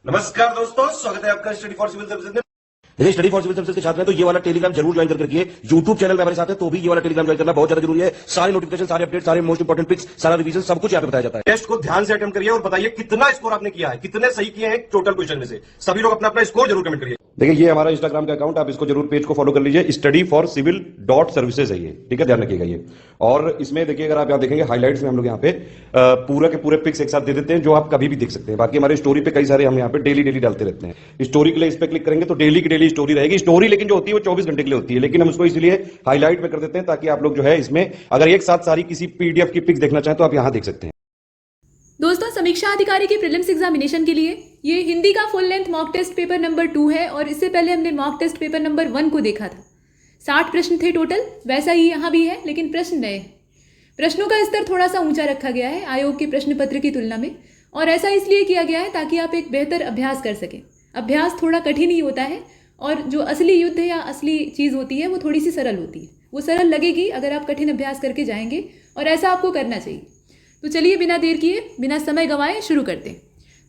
नमस्कार दोस्तों, स्वागत है आपका स्टडी फॉर सिविल सर्विसेज में। देखिए, स्टडी फॉर सिविल सर्विसेज के छात्र हैं तो ये वाला टेलीग्राम जरूर ज्वाइन करके रखिए। यूट्यूब चैनल में हमारे साथ है तो भी ये वाला टेलीग्राम ज्वाइन करना बहुत ज्यादा जरूरी है। सारे नोटिफिकेशन, सारे अपडेट, सारे मोस्ट इंपोर्टेंट पिक्स, सारा रिवीजन सब कुछ यहाँ पे बताया जाता है। टेस्ट को ध्यान से अटेम्प्ट करिए और बताइए कितना स्कोर आपने किया है, कितने सही किए हैं टोटल क्वेश्चन में से। सभी लोग अपना अपना स्कोर जरूर कमेंट करिए। देखिए, ये हमारा इंस्टाग्राम का अकाउंट, आप इसको जरूर पेज को फॉलो कर लीजिए। स्टडी फॉर सिविल .सर्विसेज है ये, ठीक है, ध्यान रखिएगा ये। और इसमें देखिए, अगर आप यहाँ देखेंगे हाईलाइट्स में हम लोग यहाँ पे पूरा के पूरे पिक्स एक साथ दे देते हैं जो आप कभी भी देख सकते हैं। बाकी हमारे स्टोरी पे कई सारे हम यहाँ पे डेली डालते रहते हैं। स्टोरी के लिए इस पे क्लिक करेंगे तो डेली की डेली स्टोरी रहेगी। स्टोरी लेकिन जो होती है वो 24 घंटे के लिए होती है, लेकिन हम उसको इसलिए हाईलाइट में कर देते हैं ताकि आप लोग जो है इसमें अगर एक साथ सारी किसी पीडीएफ की पिक्स देखना चाहें तो आप यहाँ देख सकते हैं। दोस्तों, समीक्षा अधिकारी के प्रीलिम्स एग्जामिनेशन के लिए ये हिंदी का full length mock test paper number 2 है और इससे पहले हमने मॉक टेस्ट पेपर नंबर 1 को देखा था। 60 प्रश्न थे टोटल, वैसा ही यहाँ भी है, लेकिन प्रश्न नए हैं। प्रश्नों का स्तर थोड़ा सा ऊंचा रखा गया है आयोग के प्रश्न पत्र की तुलना में, और ऐसा इसलिए किया गया है ताकि आप एक बेहतर अभ्यास कर सकें। अभ्यास थोड़ा कठिन ही होता है और जो असली युद्ध या असली चीज़ होती है वो थोड़ी सी सरल होती है। वो सरल लगेगी अगर आप कठिन अभ्यास करके जाएंगे, और ऐसा आपको करना चाहिए। तो चलिए बिना देर किए, बिना समय गंवाए शुरू करते हैं।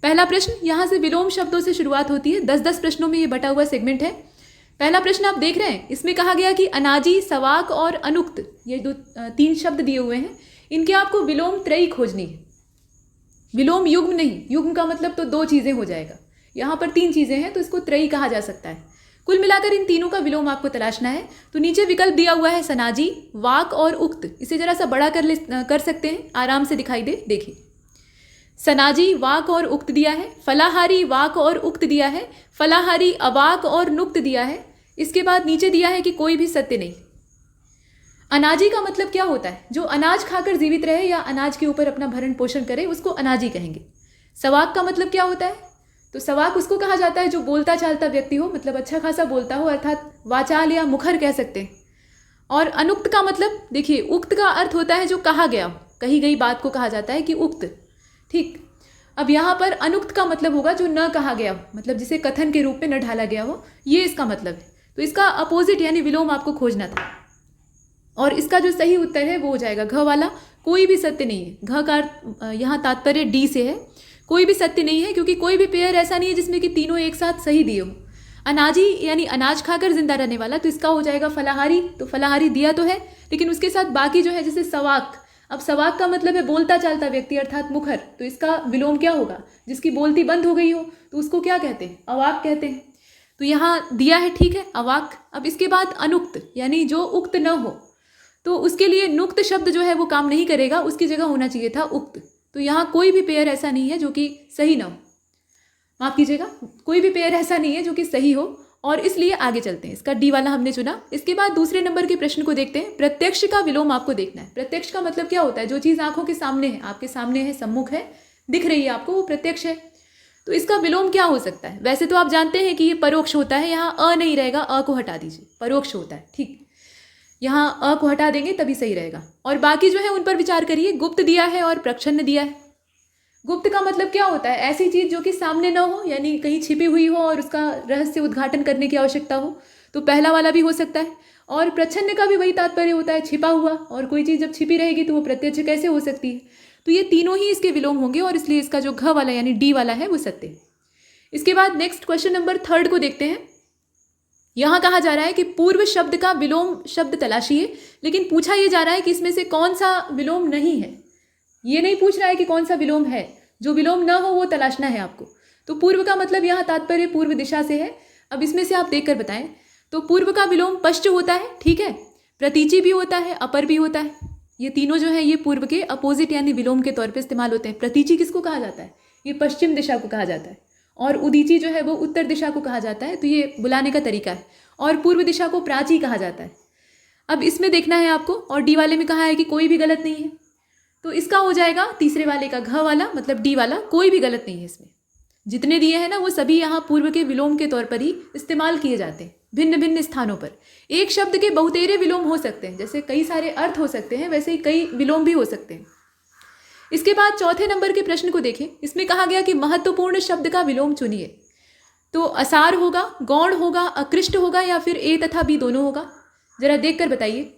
पहला प्रश्न, यहाँ से विलोम शब्दों से शुरुआत होती है। 10-10 प्रश्नों में ये बटा हुआ सेगमेंट है। पहला प्रश्न आप देख रहे हैं, इसमें कहा गया कि अनाजी, सवाक और अनुक्त, ये 3 शब्द दिए हुए हैं, इनके आपको विलोम त्रयी खोजनी है। विलोम युग्म नहीं, युग्म का मतलब तो 2 चीज़ें हो जाएगा, यहाँ पर 3 चीज़ें हैं तो इसको त्रयी कहा जा सकता है। कुल मिलाकर इन तीनों का विलोम आपको तलाशना है। तो नीचे विकल्प दिया हुआ है सनाजी, वाक और उक्त। इसे जरा सा बड़ा कर सकते हैं, आराम से दिखाई दे, देखिए। सनाजी, वाक और उक्त दिया है, फलाहारी, वाक और उक्त दिया है, फलाहारी, अवाक और नुक्त दिया है। इसके बाद नीचे दिया है कि कोई भी सत्य नहीं। अनाजी का मतलब क्या होता है? जो अनाज खाकर जीवित रहे या अनाज के ऊपर अपना भरण पोषण करे उसको अनाजी कहेंगे। सवाक का मतलब क्या होता है? तो सवाक उसको कहा जाता है जो बोलता चालता व्यक्ति हो, मतलब अच्छा खासा बोलता हो, अर्थात वाचाल या मुखर कह सकते हैं। और अनुक्त का मतलब, देखिए, उक्त का अर्थ होता है जो कहा गया हो, कही गई बात को कहा जाता है कि उक्त, ठीक। अब यहाँ पर अनुक्त का मतलब होगा जो न कहा गया हो, मतलब जिसे कथन के रूप में न ढाला गया हो, ये इसका मतलब है। तो इसका अपोजिट यानी विलोम आपको खोजना था, और इसका जो सही उत्तर है वो हो जाएगा घ वाला, कोई भी सत्य नहीं है। घ का यहाँ तात्पर्य डी से है, कोई भी सत्य नहीं है, क्योंकि कोई भी पेयर ऐसा नहीं है जिसमें कि तीनों एक साथ सही दिए हो। अनाजी यानी अनाज खाकर जिंदा रहने वाला, तो इसका हो जाएगा फलाहारी। तो फलाहारी दिया तो है, लेकिन उसके साथ बाकी जो है, जैसे सवाक, अब सवाक का मतलब है बोलता चालता व्यक्ति अर्थात मुखर, तो इसका विलोम क्या होगा? जिसकी बोलती बंद हो गई हो तो उसको क्या कहते हैं? अवाक कहते हैं। तो यहाँ दिया है, ठीक है, अवाक। अब इसके बाद अनुक्त यानी जो उक्त न हो, तो उसके लिए नुक्त शब्द जो है वो काम नहीं करेगा, उसकी जगह होना चाहिए था उक्त। तो यहाँ कोई भी पेयर ऐसा नहीं है जो कि सही ना हो, माफ कीजिएगा, कोई भी पेयर ऐसा नहीं है जो कि सही हो, और इसलिए आगे चलते हैं। इसका डी वाला हमने चुना। इसके बाद दूसरे नंबर के प्रश्न को देखते हैं। प्रत्यक्ष का विलोम आपको देखना है। प्रत्यक्ष का मतलब क्या होता है? जो चीज़ आंखों के सामने है, आपके सामने है, सम्मुख है, दिख रही है आपको, वो प्रत्यक्ष है। तो इसका विलोम क्या हो सकता है? वैसे तो आप जानते हैं कि ये परोक्ष होता है, यहाँ अ नहीं रहेगा, अ को हटा दीजिए, परोक्ष होता है, ठीक। यहाँ अ को हटा देंगे तभी सही रहेगा, और बाकी जो है उन पर विचार करिए। गुप्त दिया है और प्रच्छन्न दिया है। गुप्त का मतलब क्या होता है? ऐसी चीज़ जो कि सामने न हो, यानी कहीं छिपी हुई हो और उसका रहस्य उद्घाटन करने की आवश्यकता हो, तो पहला वाला भी हो सकता है। और प्रच्छन्न का भी वही तात्पर्य होता है, छिपा हुआ, और कोई चीज़ जब छिपी रहेगी तो वो प्रत्यक्ष कैसे हो सकती है? तो ये तीनों ही इसके विलोम होंगे, और इसलिए इसका जो घ वाला यानी डी वाला है वो सत्य है। इसके बाद नेक्स्ट क्वेश्चन नंबर 3 को देखते हैं। यहाँ कहा जा रहा है कि पूर्व शब्द का विलोम शब्द तलाशिए, लेकिन पूछा यह जा रहा है कि इसमें से कौन सा विलोम नहीं है। ये नहीं पूछ रहा है कि कौन सा विलोम है, जो विलोम न हो वो तलाशना है आपको। तो पूर्व का मतलब यहाँ तात्पर्य पूर्व दिशा से है। अब इसमें से आप देखकर बताएं। तो पूर्व का विलोम पश्च होता है, ठीक है, प्रतीचि भी होता है, अपर भी होता है। ये तीनों जो है ये पूर्व के अपोजिट यानी विलोम के तौर पर इस्तेमाल होते हैं। प्रतीचि किसको कहा जाता है? ये पश्चिम दिशा को कहा जाता है, और उदीची जो है वो उत्तर दिशा को कहा जाता है। तो ये बुलाने का तरीका है, और पूर्व दिशा को प्राची कहा जाता है। अब इसमें देखना है आपको, और डी वाले में कहा है कि कोई भी गलत नहीं है, तो इसका हो जाएगा तीसरे वाले का घ वाला, मतलब डी वाला, कोई भी गलत नहीं है। इसमें जितने दिए हैं ना वो सभी यहाँ पूर्व के विलोम के तौर पर ही इस्तेमाल किए जाते हैं, भिन्न भिन्न स्थानों पर। एक शब्द के बहुतेरे विलोम हो सकते हैं, जैसे कई सारे अर्थ हो सकते हैं, वैसे ही कई विलोम भी हो सकते हैं। इसके बाद चौथे नंबर के प्रश्न को देखें। इसमें कहा गया कि महत्वपूर्ण शब्द का विलोम चुनिए। तो असार होगा, गौण होगा, अकृष्ट होगा, या फिर ए तथा बी दोनों होगा? जरा देख कर बताइए।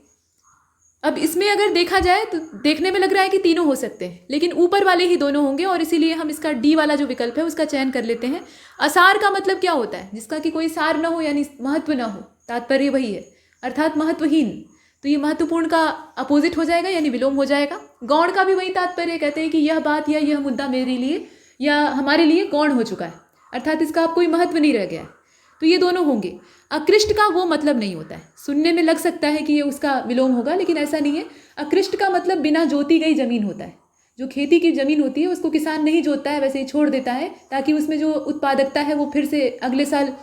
अब इसमें अगर देखा जाए तो देखने में लग रहा है कि तीनों हो सकते हैं, लेकिन ऊपर वाले ही दोनों होंगे और इसीलिए हम इसका डी वाला जो विकल्प है उसका चयन कर लेते हैं। असार का मतलब क्या होता है? जिसका कि कोई सार ना हो यानी महत्व ना हो, तात्पर्य वही है, अर्थात महत्वहीन। तो ये महत्वपूर्ण का अपोजिट हो जाएगा यानी विलोम हो जाएगा। गौण का भी वही तात्पर्य, कहते हैं कि यह बात या यह मुद्दा मेरे लिए या हमारे लिए गौण हो चुका है, अर्थात इसका अब कोई महत्व नहीं रह गया है, तो ये दोनों होंगे। अकृष्ट का वो मतलब नहीं होता है, सुनने में लग सकता है कि ये उसका विलोम होगा लेकिन ऐसा नहीं है। अकृष्ट का मतलब बिना जोती गई जमीन होता है। जो खेती की जमीन होती है उसको किसान नहीं जोतता है, वैसे ही छोड़ देता है ताकि उसमें जो उत्पादकता है वो फिर से अगले साल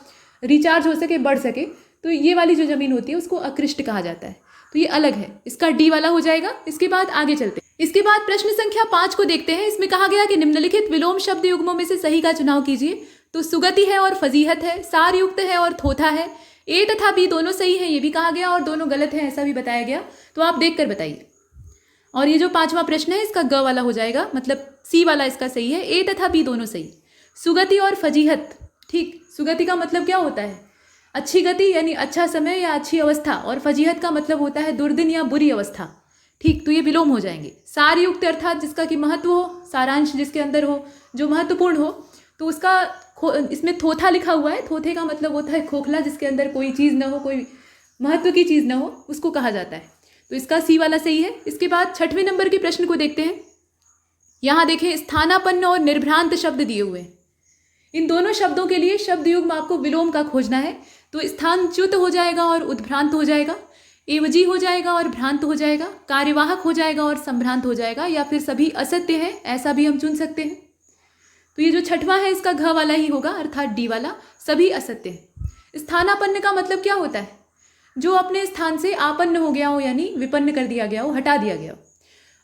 रिचार्ज हो सके, बढ़ सके। तो ये वाली जो जमीन होती है उसको अकृष्ट कहा जाता है, तो ये अलग है, इसका डी वाला हो जाएगा। इसके बाद आगे चलते हैं। इसके बाद प्रश्न संख्या 5 को देखते हैं। इसमें कहा गया कि निम्नलिखित विलोम शब्द युग्मों में से सही का चुनाव कीजिए। तो सुगति है और फजीहत है, सार युक्त है और थोथा है, ए तथा बी दोनों सही है ये भी कहा गया और दोनों गलत है ऐसा भी बताया गया। तो आप देखकर बताइए। और ये जो 5वां प्रश्न है इसका ग वाला हो जाएगा, मतलब सी वाला इसका सही है, ए तथा बी दोनों सही। सुगति और फजीहत, ठीक, सुगति का मतलब क्या होता है? अच्छी गति यानी अच्छा समय या अच्छी अवस्था, और फजीहत का मतलब होता है दुर्दिन या बुरी अवस्था, ठीक, तो ये विलोम हो जाएंगे। सार युक्त अर्थात जिसका कि महत्व हो, सारांश जिसके अंदर हो, जो महत्वपूर्ण हो, तो उसका इसमें थोथा लिखा हुआ है, थोथे का मतलब होता है खोखला, जिसके अंदर कोई चीज़ ना हो, कोई महत्व की चीज़ ना हो, उसको कहा जाता है। तो इसका सी वाला सही है। इसके बाद 6वें नंबर के प्रश्न को देखते हैं। यहाँ देखें, स्थानापन्न और निर्भ्रांत शब्द दिए हुए हैं। इन दोनों शब्दों के लिए शब्द युग्म आपको विलोम का खोजना है। तो स्थानच्युत हो जाएगा और उद्भ्रांत हो जाएगा, एवजी हो जाएगा और भ्रांत हो जाएगा, कार्यवाहक हो जाएगा और संभ्रांत हो जाएगा, या फिर सभी असत्य है ऐसा भी हम चुन सकते हैं। तो ये जो 6वां है इसका घ वाला ही होगा, अर्थात डी वाला, सभी असत्य है। स्थानापन्न का मतलब क्या होता है? जो अपने स्थान से आपन्न हो गया हो यानी विपन्न कर दिया गया हो, हटा दिया गया हो।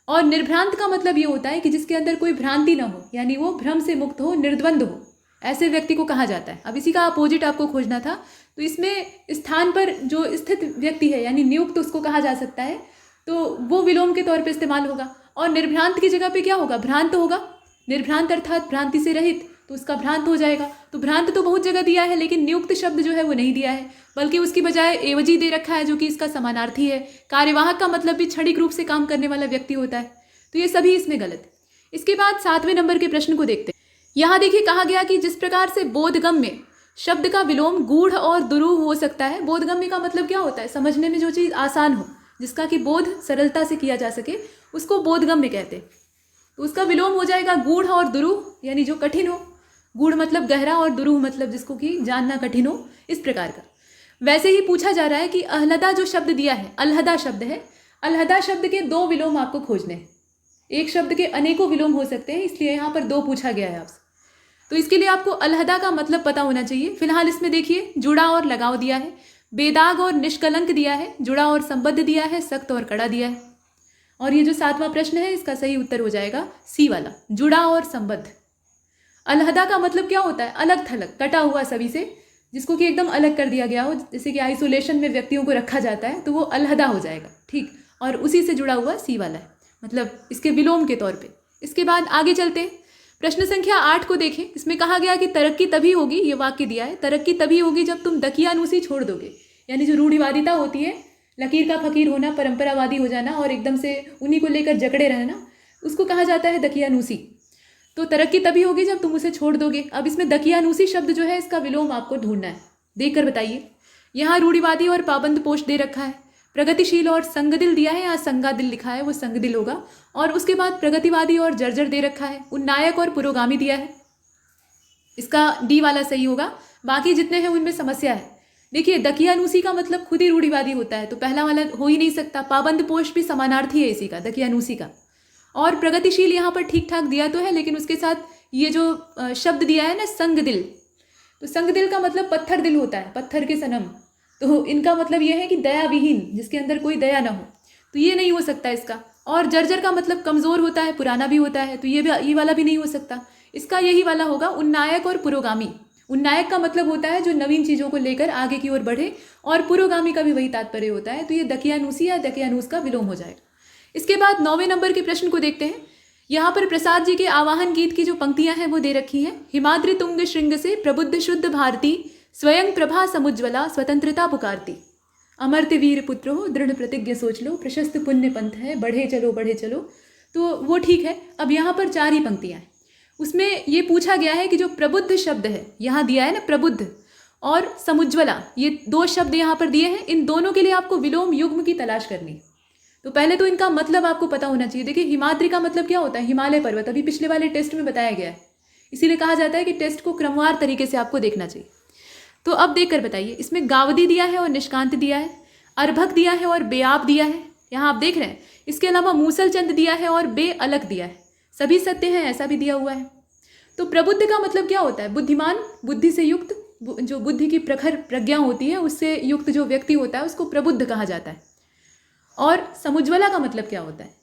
और निर्भ्रांत का मतलब ये होता है कि जिसके अंदर कोई भ्रांति ना हो, यानी वो भ्रम से मुक्त हो, निर्द्वंद हो, ऐसे व्यक्ति को कहा जाता है। अब इसी का अपोजिट आपको खोजना था। तो इसमें स्थान पर जो स्थित व्यक्ति है यानी नियुक्त, उसको कहा जा सकता है, तो वो विलोम के तौर पर इस्तेमाल होगा। और निर्भ्रांत की जगह पे क्या होगा? भ्रांत होगा। निर्भ्रांत अर्थात भ्रांति से रहित, तो उसका भ्रांत हो जाएगा। तो भ्रांत तो बहुत जगह दिया है लेकिन नियुक्त शब्द जो है वो नहीं दिया है, बल्कि उसकी बजाय एवजी दे रखा है जो कि इसका समानार्थी है। कार्यवाहक का मतलब भी क्षणिक रूप से काम करने वाला व्यक्ति होता है। तो ये सभी इसमें गलत। इसके बाद 7वें नंबर के प्रश्न को देखते हैं। यहाँ देखिए, कहा गया कि जिस प्रकार से बोधगम्य शब्द का विलोम गूढ़ और दुरूह हो सकता है। बोधगम्य का मतलब क्या होता है? समझने में जो चीज़ आसान हो, जिसका कि बोध सरलता से किया जा सके, उसको बोधगम्य कहते हैं। तो उसका विलोम हो जाएगा गूढ़ और दुरूह, यानी जो कठिन हो। गूढ़ मतलब गहरा और दुरूह मतलब जिसको कि जानना कठिन हो, इस प्रकार का। वैसे ही पूछा जा रहा है कि अहलदा जो शब्द दिया है, अलहदा शब्द है, अलहदा शब्द के 2 विलोम आपको खोजने हैं। एक शब्द के अनेकों विलोम हो सकते हैं, इसलिए यहाँ पर 2 पूछा गया है आपसे। तो इसके लिए आपको अलहदा का मतलब पता होना चाहिए। फिलहाल इसमें देखिए, जुड़ा और लगाव दिया है, बेदाग और निष्कलंक दिया है, जुड़ा और संबद्ध दिया है, सख्त और कड़ा दिया है। और ये जो 7वां प्रश्न है इसका सही उत्तर हो जाएगा सी वाला, जुड़ा और संबद्ध। अलहदा का मतलब क्या होता है? अलग थलग, कटा हुआ सभी से, जिसको कि एकदम अलग कर दिया गया हो, जैसे कि आइसोलेशन में व्यक्तियों को रखा जाता है, तो वो अलहदा हो जाएगा, ठीक। और उसी से जुड़ा हुआ सी वाला है, मतलब इसके विलोम के तौर पे। इसके बाद आगे चलते हैं। प्रश्न संख्या 8 को देखें। इसमें कहा गया कि तरक्की तभी होगी, ये वाक्य दिया है, तरक्की तभी होगी जब तुम दकियानूसी छोड़ दोगे। यानी जो रूढ़िवादिता होती है, लकीर का फकीर होना, परंपरावादी हो जाना और एकदम से उन्हीं को लेकर जकड़े रहना, उसको कहा जाता है दकियानूसी। तो तरक्की तभी होगी जब तुम उसे छोड़ दोगे। अब इसमें दकियानूसी शब्द जो है इसका विलोम आपको ढूंढना है, देखकर बताइए। यहाँ रूढ़िवादी और पाबंद पोष दे रखा है, प्रगतिशील और संगदिल दिया है, यहाँ संगादिल लिखा है, वो संगदिल होगा। और उसके बाद प्रगतिवादी और जर्जर दे रखा है, उन्नायक और पुरोगामी दिया है, इसका डी वाला सही होगा। बाकी जितने हैं उनमें समस्या है। देखिए, दकियानूसी का मतलब खुद ही रूढ़िवादी होता है, तो पहला वाला हो ही नहीं सकता। पाबंद पोष भी समानार्थी है इसी का, दकियानूसी का। और प्रगतिशील यहाँ पर ठीक ठाक दिया तो है, लेकिन उसके साथ ये जो शब्द दिया है ना, संगदिल, तो संगदिल का मतलब पत्थर दिल होता है, पत्थर के सनम। तो इनका मतलब ये है कि दया विहीन, जिसके अंदर कोई दया ना हो, तो ये नहीं हो सकता इसका। और जर्जर का मतलब कमज़ोर होता है, पुराना भी होता है, तो ये वाला भी नहीं हो सकता। इसका यही वाला होगा, उन्नायक और पुरोगामी। उन्नायक का मतलब होता है जो नवीन चीज़ों को लेकर आगे की ओर बढ़े, और पुरोगामी का भी वही तात्पर्य होता है। तो ये दकियानूसी या दकियानूस का विलोम हो जाएगा। इसके बाद 9वें नंबर के प्रश्न को देखते हैं। यहाँ पर प्रसाद जी के आवाहन गीत की जो पंक्तियाँ हैं वो दे रखी हैं। हिमाद्रि तुंग श्रृंग से प्रबुद्ध शुद्ध भारती, स्वयं प्रभा समुज्ज्वला स्वतंत्रता पुकारती। अमर्त वीर पुत्र हो, दृढ़ प्रतिज्ञा सोच लो, प्रशस्त पुण्य पंथ है, बढ़े चलो। तो वो ठीक है। अब यहाँ पर 4 ही पंक्तियाँ हैं। उसमें ये पूछा गया है कि जो प्रबुद्ध शब्द है, यहाँ दिया है ना प्रबुद्ध और समुज्ज्वला, ये 2 शब्द यहाँ पर दिए हैं। इन दोनों के लिए आपको विलोम युग्म की तलाश करनी है। तो पहले तो इनका मतलब आपको पता होना चाहिए। देखिए हिमाद्री का मतलब क्या होता है? हिमालय पर्वत। अभी पिछले वाले टेस्ट में बताया गया है, इसीलिए कहा जाता है कि टेस्ट को क्रमवार तरीके से आपको देखना चाहिए। तो अब देखकर बताइए, इसमें गावदी दिया है और निष्कांत दिया है, अर्भक दिया है और बेआब दिया है, यहाँ आप देख रहे हैं। इसके अलावा मूसल चंद दिया है और बे अलग दिया है, सभी सत्य हैं ऐसा भी दिया हुआ है। तो प्रबुद्ध का मतलब क्या होता है? बुद्धिमान, बुद्धि से युक्त, जो बुद्धि की प्रखर प्रज्ञा होती है उससे युक्त जो व्यक्ति होता है उसको प्रबुद्ध कहा जाता है। और समुज्ज्वला का मतलब क्या होता है?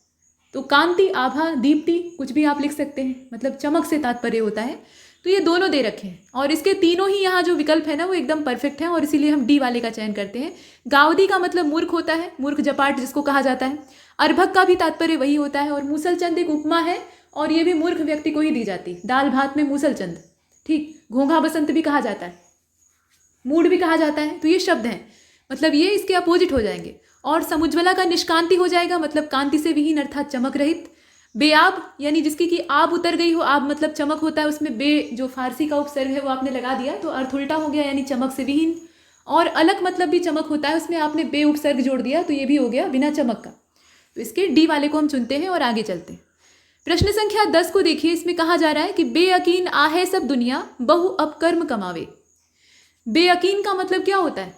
तो कांति, आभा, दीप्ति, कुछ भी आप लिख सकते हैं, मतलब चमक से तात्पर्य होता है। तो ये दोनों दे रखे हैं और इसके तीनों ही यहाँ जो विकल्प है ना वो एकदम परफेक्ट हैं और इसीलिए हम डी वाले का चयन करते हैं। गावदी का मतलब मूर्ख होता है, मूर्ख जपाट जिसको कहा जाता है। अर्भक का भी तात्पर्य वही होता है और मूसलचंद एक उपमा है और ये भी मूर्ख व्यक्ति को ही दी जाती है। दाल भात में मूसलचंद, ठीक। घोंघा बसंत भी कहा जाता है, मूड भी कहा जाता है। तो ये शब्द हैं, मतलब ये इसके अपोजिट हो जाएंगे। और समुज्ज्वला का निष्कांति हो जाएगा, मतलब कांति से विहीन अर्थात चमक रहित। बेआब यानी जिसकी कि आब उतर गई हो, आब मतलब चमक होता है, उसमें बे जो फारसी का उपसर्ग है वो आपने लगा दिया तो अर्थ उल्टा हो गया, यानी चमक से विहीन। और अलग मतलब भी चमक होता है, उसमें आपने बे उपसर्ग जोड़ दिया तो ये भी हो गया बिना चमक का। तो इसके डी वाले को हम चुनते हैं और आगे चलते हैं। प्रश्न संख्या 10 को देखिए। इसमें कहा जा रहा है कि बेयकीन आहे सब दुनिया, बहु अब कर्म कमावे। बेयकीन का मतलब क्या होता है?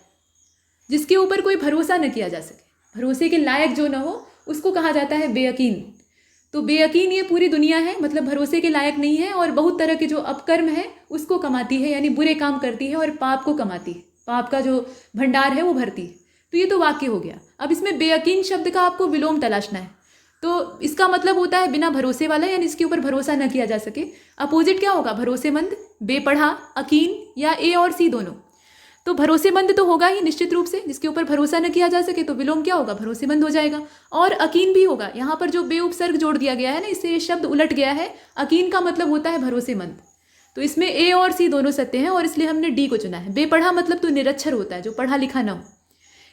जिसके ऊपर कोई भरोसा न किया जा सके, भरोसे के लायक जो न हो उसको कहा जाता है बेयकीन। तो बेयकीन ये पूरी दुनिया है, मतलब भरोसे के लायक नहीं है और बहुत तरह के जो अपकर्म है उसको कमाती है, यानी बुरे काम करती है और पाप को कमाती है, पाप का जो भंडार है वो भरती है। तो ये तो वाक्य हो गया। अब इसमें बेयकीन शब्द का आपको विलोम तलाशना है। तो इसका मतलब होता है बिना भरोसे वाला, यानी इसके ऊपर भरोसा न किया जा सके। अपोजिट क्या होगा? भरोसेमंद, बेपढ़ा, अकीन या ए और सी दोनों। तो भरोसेमंद तो होगा ही निश्चित रूप से, जिसके ऊपर भरोसा न किया जा सके तो विलोम क्या होगा? भरोसेमंद हो जाएगा। और अकीन भी होगा। यहाँ पर जो बे उपसर्ग जोड़ दिया गया है ना, इससे ये शब्द उलट गया है। अकीन का मतलब होता है भरोसेमंद। तो इसमें ए और सी दोनों सत्य हैं और इसलिए हमने डी को चुना है। बेपढ़ा मतलब तो निरक्षर होता है, जो पढ़ा लिखा ना हो।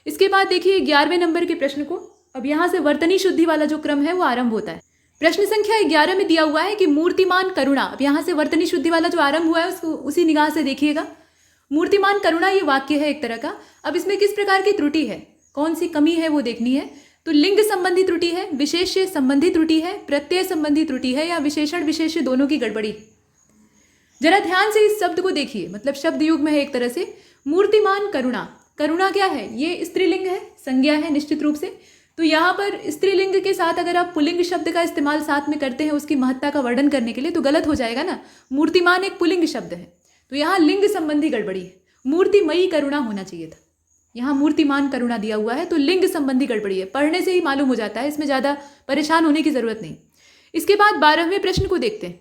इसके बाद देखिए 11वें नंबर के प्रश्न को। अब यहाँ से वर्तनी शुद्धि वाला जो क्रम है वो आरंभ होता है। प्रश्न संख्या 11 में दिया हुआ है कि मूर्तिमान करुणा। अब यहाँ से वर्तनी शुद्धि वाला जो आरंभ हुआ है उसको उसी निगाह से देखिएगा। मूर्तिमान करुणा ये वाक्य है एक तरह का। अब इसमें किस प्रकार की त्रुटि है, कौन सी कमी है वो देखनी है। तो लिंग संबंधी त्रुटि है, विशेष्य संबंधी त्रुटि है, प्रत्यय संबंधी त्रुटि है या विशेषण विशेष्य दोनों की गड़बड़ी। जरा ध्यान से इस शब्द को देखिए, मतलब शब्द युग में है एक तरह से। मूर्तिमान करुणा, करुणा क्या है? ये स्त्रीलिंग है, संज्ञा है निश्चित रूप से। तो यहाँ पर स्त्रीलिंग के साथ अगर आप पुल्लिंग शब्द का इस्तेमाल साथ में करते हैं उसकी महत्ता का वर्णन करने के लिए तो गलत हो जाएगा ना। मूर्तिमान एक पुल्लिंग शब्द है, तो यहाँ लिंग संबंधी गड़बड़ी है। मूर्तिमयी करुणा होना चाहिए था, यहाँ मूर्तिमान करुणा दिया हुआ है तो लिंग संबंधी गड़बड़ी है। पढ़ने से ही मालूम हो जाता है, इसमें ज़्यादा परेशान होने की जरूरत नहीं। इसके बाद 12वें प्रश्न को देखते हैं।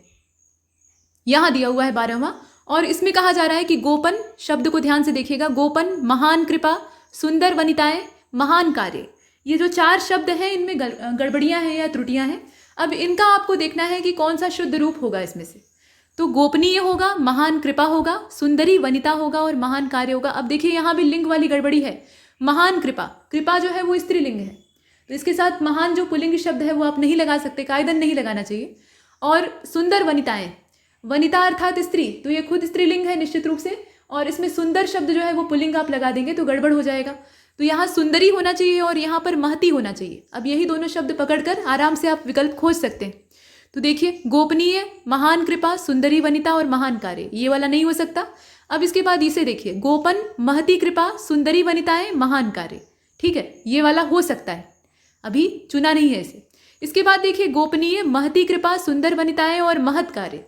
यहाँ दिया हुआ है 12वां और इसमें कहा जा रहा है कि गोपन शब्द को ध्यान से देखिएगा। गोपन, महान कृपा, सुंदर वनिताएं, महान कार्य, ये जो 4 शब्द हैं इनमें गड़बड़ियां हैं या त्रुटियां हैं। अब इनका आपको देखना है कि कौन सा शुद्ध रूप होगा इसमें से। तो गोपनीय होगा, महान कृपा होगा, सुंदरी वनिता होगा और महान कार्य होगा। अब देखिए यहाँ भी लिंग वाली गड़बड़ी है। महान कृपा, कृपा जो है वो स्त्रीलिंग है तो इसके साथ महान जो पुल्लिंग शब्द है वो आप नहीं लगा सकते, कायदन नहीं लगाना चाहिए। और सुंदर वनिताएं, वनिता अर्थात स्त्री, तो ये खुद स्त्रीलिंग है निश्चित रूप से और इसमें सुंदर शब्द जो है वो पुल्लिंग आप लगा देंगे तो गड़बड़ हो जाएगा। तो यहाँ सुंदरी होना चाहिए और यहाँ पर महती होना चाहिए। अब यही दोनों शब्द पकड़कर आराम से आप विकल्प खोज सकते हैं। तो देखिए गोपनीय, महान कृपा, सुंदरी वनिता और महान कार्य, ये वाला नहीं हो सकता। अब इसके बाद इसे देखिए, गोपन, महती कृपा, सुंदरी वनिताएं, महान कार्य, ठीक है, ये वाला हो सकता है, अभी चुना नहीं है इसे। इसके बाद देखिए गोपनीय, महती कृपा, सुंदर वनिताएं और महत कार्य,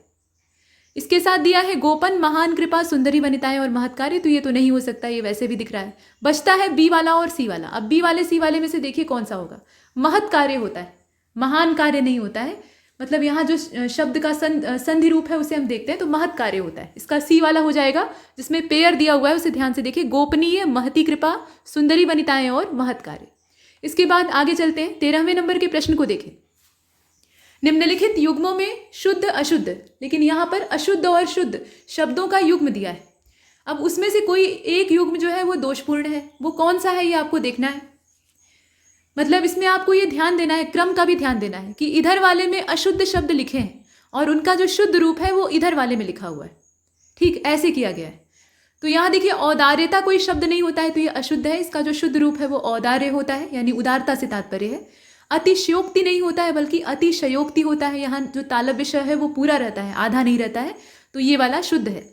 इसके साथ दिया है गोपन, महान कृपा, सुंदरी वनिताएं और महत कार्य, तो ये तो नहीं हो सकता, ये वैसे भी दिख रहा है। बचता है बी वाला और सी वाला। अब बी वाले सी वाले में से देखिए कौन सा होगा। महत कार्य होता है, महान कार्य नहीं होता है। मतलब यहाँ जो शब्द का संधि रूप है उसे हम देखते हैं तो महत कार्य होता है। इसका सी वाला हो जाएगा, जिसमें पेयर दिया हुआ है उसे ध्यान से देखिए। गोपनीय, महती कृपा, सुंदरी वनिताएं और महत कार्य। इसके बाद आगे चलते हैं, 13वें नंबर के प्रश्न को देखें। निम्नलिखित युग्मों में शुद्ध अशुद्ध, लेकिन यहाँ पर अशुद्ध और शुद्ध शब्दों का युग्म दिया है। अब उसमें से कोई एक युग्म जो है वो दोषपूर्ण है, वो कौन सा है ये आपको देखना है। मतलब इसमें आपको ये ध्यान देना है, क्रम का भी ध्यान देना है कि इधर वाले में अशुद्ध शब्द लिखे हैं और उनका जो शुद्ध रूप है वो इधर वाले में लिखा हुआ है। ठीक ऐसे किया गया है। तो यहाँ देखिए औदार्यता कोई शब्द नहीं होता है तो ये अशुद्ध है। इसका जो शुद्ध रूप है वो औदार्य होता है, यानी उदारता से तात्पर्य है। अतिशयोक्ति नहीं होता है बल्कि अतिशयोक्ति होता है। यहाँ जो तालब विषय है वो पूरा रहता है, आधा नहीं रहता है, तो ये वाला शुद्ध है।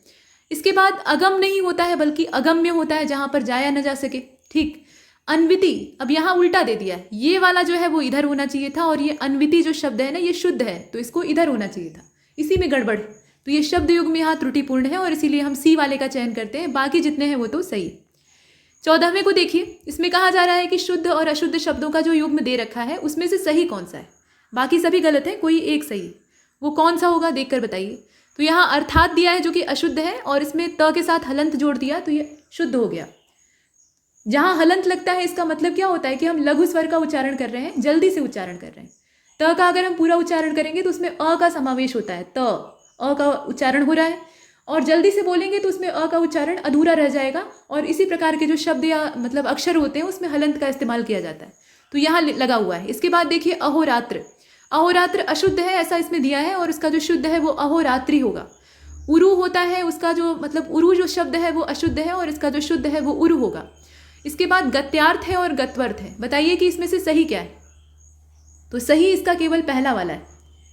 इसके बाद अगम नहीं होता है बल्कि अगम्य होता है, जहाँ पर जाया न जा सके। ठीक। अन्विति, अब यहाँ उल्टा दे दिया है, ये वाला जो है वो इधर होना चाहिए था और ये अन्विति जो शब्द है ना ये शुद्ध है तो इसको इधर होना चाहिए था, इसी में गड़बड़ है। तो ये शब्द युग में यहाँ त्रुटिपूर्ण है और इसीलिए हम सी वाले का चयन करते हैं, बाकी जितने हैं वो तो सही है। 14वें को देखिए, इसमें कहा जा रहा है कि शुद्ध और अशुद्ध शब्दों का जो युग्म दे रखा है उसमें से सही कौन सा है। बाकी सभी गलत है, कोई एक सही है, वो कौन सा होगा देखकर बताइए। तो यहाँ अर्थात दिया है जो कि अशुद्ध है और इसमें त के साथ हलंत जोड़ दिया तो ये शुद्ध हो गया। जहाँ हलंत लगता है इसका मतलब क्या होता है कि हम लघु स्वर का उच्चारण कर रहे हैं, जल्दी से उच्चारण कर रहे हैं। त का अगर हम पूरा उच्चारण करेंगे तो उसमें अ का समावेश होता है, त अ का उच्चारण हो रहा है, और जल्दी से बोलेंगे तो उसमें अ का उच्चारण अधूरा रह जाएगा। और इसी प्रकार के जो शब्द या मतलब अक्षर होते हैं उसमें हलंत का इस्तेमाल किया जाता है, तो यहाँ लगा हुआ है। इसके बाद देखिए अहोरात्र, अहोरात्र अशुद्ध है ऐसा इसमें दिया है और उसका जो शुद्ध है वो अहोरात्रि होगा। उरु होता है, उसका जो मतलब उरु जो शब्द है वो अशुद्ध है और इसका जो शुद्ध है वो उरु होगा। इसके बाद गत्यार्थ है और गत्वर्थ है, बताइए कि इसमें से सही क्या है। तो सही इसका केवल पहला वाला है।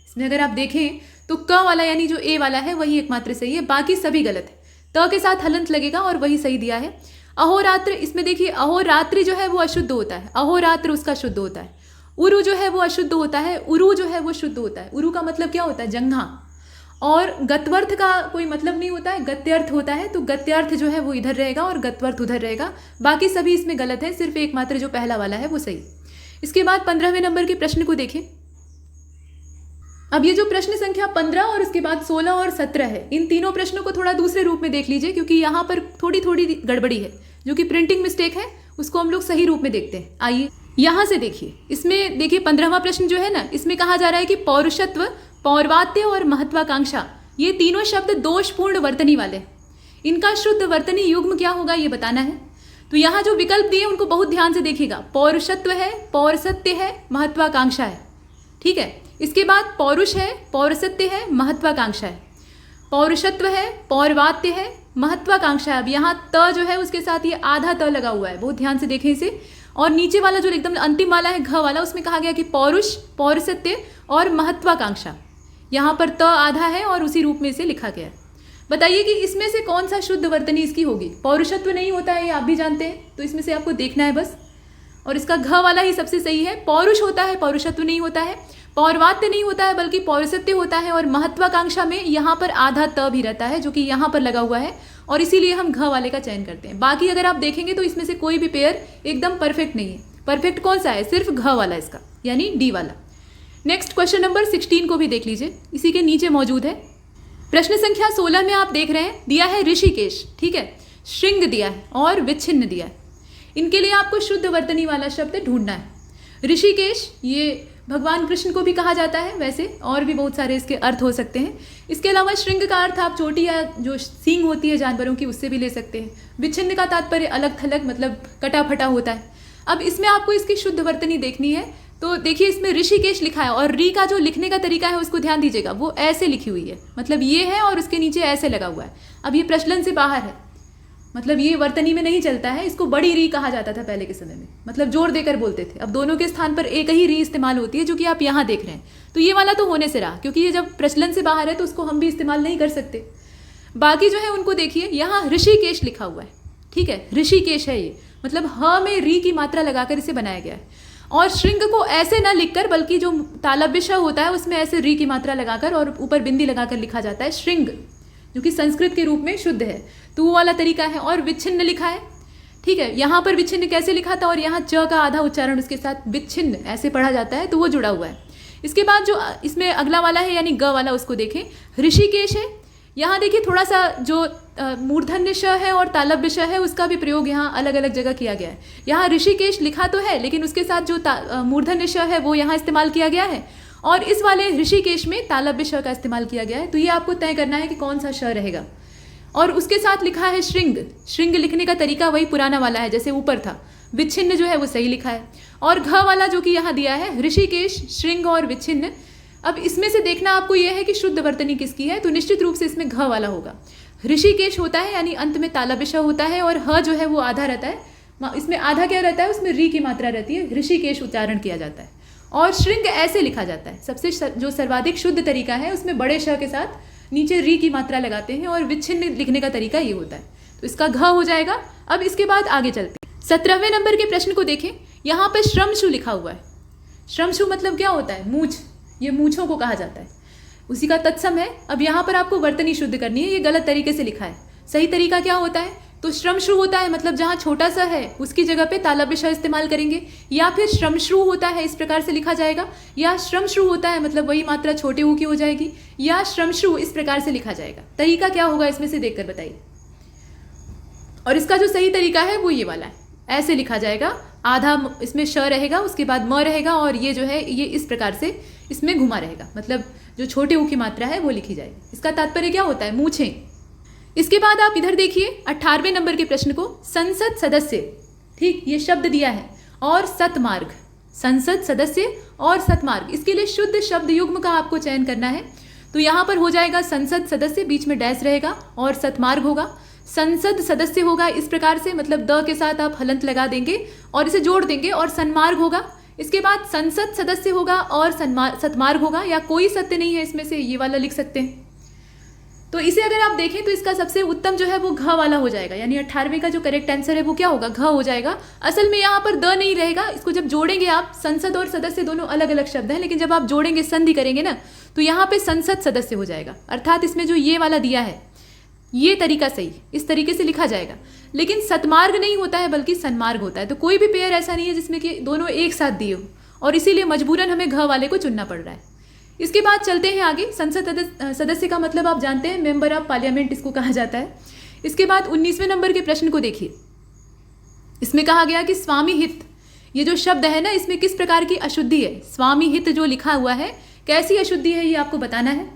इसमें अगर आप देखें तो क वाला यानी जो ए वाला है वही एकमात्र सही है, बाकी सभी गलत है। त के साथ हलंत लगेगा और वही सही दिया है। अहोरात्र, इसमें देखिए अहोरात्रि जो है वो अशुद्ध होता है, अहोरात्र उसका शुद्ध होता है। उरु जो है वो अशुद्ध होता है, उरु जो है वो शुद्ध होता है। उरु का मतलब क्या होता है, जंघा। और गत्वर्थ का कोई मतलब नहीं होता है, गत्यर्थ होता है, तो गत्यार्थ जो है वो इधर रहेगा और गत्वर्थ उधर रहेगा। बाकी सभी इसमें गलत है, सिर्फ एकमात्र जो पहला वाला है वो सही। इसके बाद 15वें नंबर के प्रश्न को देखें। अब ये जो प्रश्न संख्या 15 और उसके बाद 16 और 17 है, इन तीनों प्रश्नों को थोड़ा दूसरे रूप में देख लीजिए क्योंकि यहाँ पर थोड़ी थोड़ी गड़बड़ी है, जो कि प्रिंटिंग मिस्टेक है, उसको हम लोग सही रूप में देखते हैं। आइए यहाँ से देखिए, इसमें देखिए 15वां प्रश्न जो है ना, इसमें कहा जा रहा है कि पौरुषत्व, पौर्वात्य और महत्वाकांक्षा ये तीनों शब्द दोषपूर्ण वर्तनी वाले, इनका शुद्ध वर्तनी युग्म क्या होगा ये बताना है। तो यहाँ जो विकल्प दिए उनको बहुत ध्यान से देखिएगा। पौरुषत्व है, पौरसत्य है, महत्वाकांक्षा है। ठीक है। इसके बाद पौरुष है, पौरसत्य है, महत्वाकांक्षा है। पौरुषत्व है, पौर्वात्य है, महत्वाकांक्षा है। अब यहाँ त जो है उसके साथ ये आधा त लगा हुआ है, बहुत ध्यान से देखें इसे। और नीचे वाला जो एकदम अंतिम वाला है घ वाला, उसमें कहा गया कि पौरुष, पौरसत्य और महत्वाकांक्षा। यहाँ पर त आधा है और उसी रूप में इसे लिखा गया है। बताइए कि इसमें से कौन सा शुद्ध वर्तनी इसकी होगी। पौरुषत्व नहीं होता है, ये आप भी जानते हैं, तो इसमें से आपको देखना है बस। और इसका घ वाला ही सबसे सही है। पौरुष होता है, पौरुषत्व नहीं होता है। पौर्वात्य नहीं होता है बल्कि पौरसत्य होता है। और महत्वाकांक्षा में यहाँ पर आधा त भी रहता है जो कि यहाँ पर लगा हुआ है, और इसीलिए हम घ वाले का चयन करते हैं। बाकी अगर आप देखेंगे तो इसमें से कोई भी पेयर एकदम परफेक्ट नहीं है। परफेक्ट कौन सा है, सिर्फ घ वाला इसका, यानी डी वाला। नेक्स्ट क्वेश्चन नंबर 16 को भी देख लीजिए, इसी के नीचे मौजूद है। प्रश्न संख्या 16 में आप देख रहे हैं दिया है ऋषिकेश, ठीक है, श्रृंग दिया है और विच्छिन्न दिया है। इनके लिए आपको शुद्ध वर्तनी वाला शब्द ढूंढना है। ऋषिकेश ये भगवान कृष्ण को भी कहा जाता है, वैसे और भी बहुत सारे इसके अर्थ हो सकते हैं। इसके अलावा श्रृंग का अर्थ आप चोटी या जो सींग होती है जानवरों की उससे भी ले सकते हैं। विच्छिन्न का तात्पर्य अलग थलग मतलब कटा फटा होता है। अब इसमें आपको इसकी शुद्ध वर्तनी देखनी है, तो देखिए इसमें ऋषिकेश लिखा है और री का जो लिखने का तरीका है उसको ध्यान दीजिएगा, वो ऐसे लिखी हुई है, मतलब ये है और उसके नीचे ऐसे लगा हुआ है। अब ये प्रचलन से बाहर है, मतलब ये वर्तनी में नहीं चलता है। इसको बड़ी री कहा जाता था पहले के समय में, मतलब जोर देकर बोलते थे। अब दोनों के स्थान पर एक ही री इस्तेमाल होती है, जो कि आप यहाँ देख रहे हैं। तो ये वाला तो होने से रहा, क्योंकि ये जब प्रचलन से बाहर है तो उसको हम भी इस्तेमाल नहीं कर सकते। बाकी जो है उनको देखिए, यहाँ ऋषिकेश लिखा हुआ है, ठीक है, ऋषिकेश है ये, मतलब ह में री की मात्रा लगाकर इसे बनाया गया है। और श्रृंग को ऐसे ना लिखकर, बल्कि जो तालब विषय होता है उसमें ऐसे री की मात्रा लगाकर और ऊपर बिंदी लगाकर लिखा जाता है श्रृंग, जो कि संस्कृत के रूप में शुद्ध है, तो वो वाला तरीका है। और विच्छिन्न लिखा है, ठीक है, यहाँ पर विच्छिन्न कैसे लिखा था, और यहाँ च का आधा उच्चारण उसके साथ विच्छिन्न ऐसे पढ़ा जाता है, तो वो जुड़ा हुआ है। इसके बाद जो इसमें अगला वाला है यानी ग वाला, उसको देखें, ऋषिकेश है। यहाँ देखिए थोड़ा सा जो मूर्धन्य श है और तालब विषय है उसका भी प्रयोग यहाँ अलग अलग जगह किया गया है। यहाँ ऋषिकेश लिखा तो है, लेकिन उसके साथ जो मूर्धन्य श है वो यहाँ इस्तेमाल किया गया है, और इस वाले ऋषिकेश में तालब विषय का इस्तेमाल किया गया है। तो ये आपको तय करना है कि कौन सा श रहेगा। और उसके साथ लिखा है श्रृंग। श्रृंग लिखने का तरीका वही पुराना वाला है जैसे ऊपर था। विच्छिन्न जो है वो सही लिखा है। और घ वाला जो कि यहाँ दिया है ऋषिकेश, श्रृंग और विच्छिन्न। अब इसमें से देखना आपको यह है कि शुद्ध वर्तनी किसकी है, तो निश्चित रूप से इसमें घ वाला होगा। ऋषिकेश होता है यानी अंत में ताला बिशा होता है, और ह जो है वो आधा रहता है। इसमें आधा क्या रहता है, उसमें री की मात्रा रहती है, ऋषिकेश उच्चारण किया जाता है। और श्रृंग ऐसे लिखा जाता है। सबसे जो सर्वाधिक शुद्ध तरीका है उसमें बड़े श के साथ नीचे री की मात्रा लगाते हैं, और विच्छिन्न लिखने का तरीका ये होता है। तो इसका घ हो जाएगा। अब इसके बाद आगे चलते हैं। 17वें नंबर के प्रश्न को देखें। यहाँ पे श्रमशु लिखा हुआ है। श्रमशु मतलब क्या होता है, मूछ। ये मूछों को कहा जाता है, उसी का तत्सम है। अब यहाँ पर आपको वर्तनी शुद्ध करनी है। ये गलत तरीके से लिखा है। सही तरीका क्या होता है, तो श्रमश्रु होता है मतलब जहाँ छोटा सा है उसकी जगह पे ताला बिशा इस्तेमाल करेंगे, या फिर श्रमश्रु होता है इस प्रकार से लिखा जाएगा, या श्रमश्रु होता है मतलब वही मात्रा छोटे ऊ की हो जाएगी, या श्रमश्रु इस प्रकार से लिखा जाएगा। तरीका क्या होगा इसमें से देखकर बताइए। और इसका जो सही तरीका है वो ये वाला है, ऐसे लिखा जाएगा। आधा इसमें श रहेगा, उसके बाद म रहेगा, और ये जो है ये इस प्रकार से इसमें घुमा रहेगा, मतलब जो छोटे ऊ की मात्रा है वो लिखी जाएगी। इसका तात्पर्य क्या होता है, मूछें। इसके बाद आप इधर देखिए 18वें नंबर के प्रश्न को। संसद सदस्य, ठीक, ये शब्द दिया है, और सतमार्ग। संसद सदस्य और सतमार्ग, इसके लिए शुद्ध शब्द युग्म का आपको चयन करना है। तो यहाँ पर हो जाएगा संसद सदस्य, बीच में डैश रहेगा, और सतमार्ग होगा। संसद सदस्य होगा इस प्रकार से, मतलब द के साथ आप हलंत लगा देंगे और इसे जोड़ देंगे, और सन्मार्ग होगा। इसके बाद संसद सदस्य होगा और सतमार्ग होगा, या कोई सत्य नहीं है इसमें से, ये वाला लिख सकते हैं। तो इसे अगर आप देखें तो इसका सबसे उत्तम जो है वो घ वाला हो जाएगा, यानी 18वें का जो करेक्ट आंसर है वो क्या होगा, घ हो जाएगा। असल में यहाँ पर द नहीं रहेगा, इसको जब जोड़ेंगे आप, संसद और सदस्य दोनों अलग अलग शब्द हैं, लेकिन जब आप जोड़ेंगे, संधि करेंगे ना, तो यहाँ पे संसद सदस्य हो जाएगा। अर्थात इसमें जो ये वाला दिया है ये तरीका सही, इस तरीके से लिखा जाएगा। लेकिन सतमार्ग नहीं होता है बल्कि सन्मार्ग होता है। तो कोई भी पेयर ऐसा नहीं है जिसमें कि दोनों एक साथ दिए हो, और इसीलिए मजबूरन हमें घ वाले को चुनना पड़ रहा है। इसके बाद चलते हैं आगे। संसद सदस्य का मतलब आप जानते हैं, मेंबर ऑफ पार्लियामेंट इसको कहा जाता है। इसके बाद 19वें नंबर के प्रश्न को देखिए। इसमें कहा गया कि स्वामी हित, ये जो शब्द है ना, इसमें किस प्रकार की अशुद्धि है। स्वामी हित जो लिखा हुआ है कैसी अशुद्धि है ये आपको बताना है।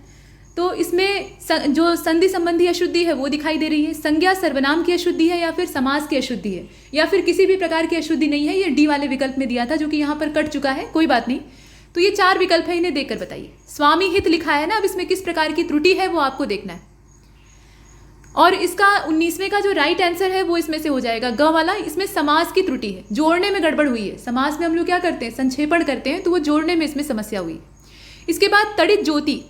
तो इसमें जो संधि संबंधी अशुद्धि है वो दिखाई दे रही है। संज्ञा सर्वनाम की अशुद्धि है, या फिर समास की अशुद्धि है, या फिर किसी भी प्रकार की अशुद्धि नहीं है। ये डी वाले विकल्प में दिया था जो कि यहाँ पर कट चुका है, कोई बात नहीं। तो ये 4 विकल्प है, इन्हें देखकर बताइए। स्वामी हित लिखा है ना, अब इसमें किस प्रकार की त्रुटि है वो आपको देखना है। और इसका 19वें का जो राइट आंसर है वो इसमें से हो जाएगा ग वाला। इसमें समास की त्रुटि है, जोड़ने में गड़बड़ हुई है। समास में हम लोग क्या करते हैं, संक्षेपण करते हैं, तो वो जोड़ने में इसमें समस्या हुई। इसके बाद तड़ित ज्योति।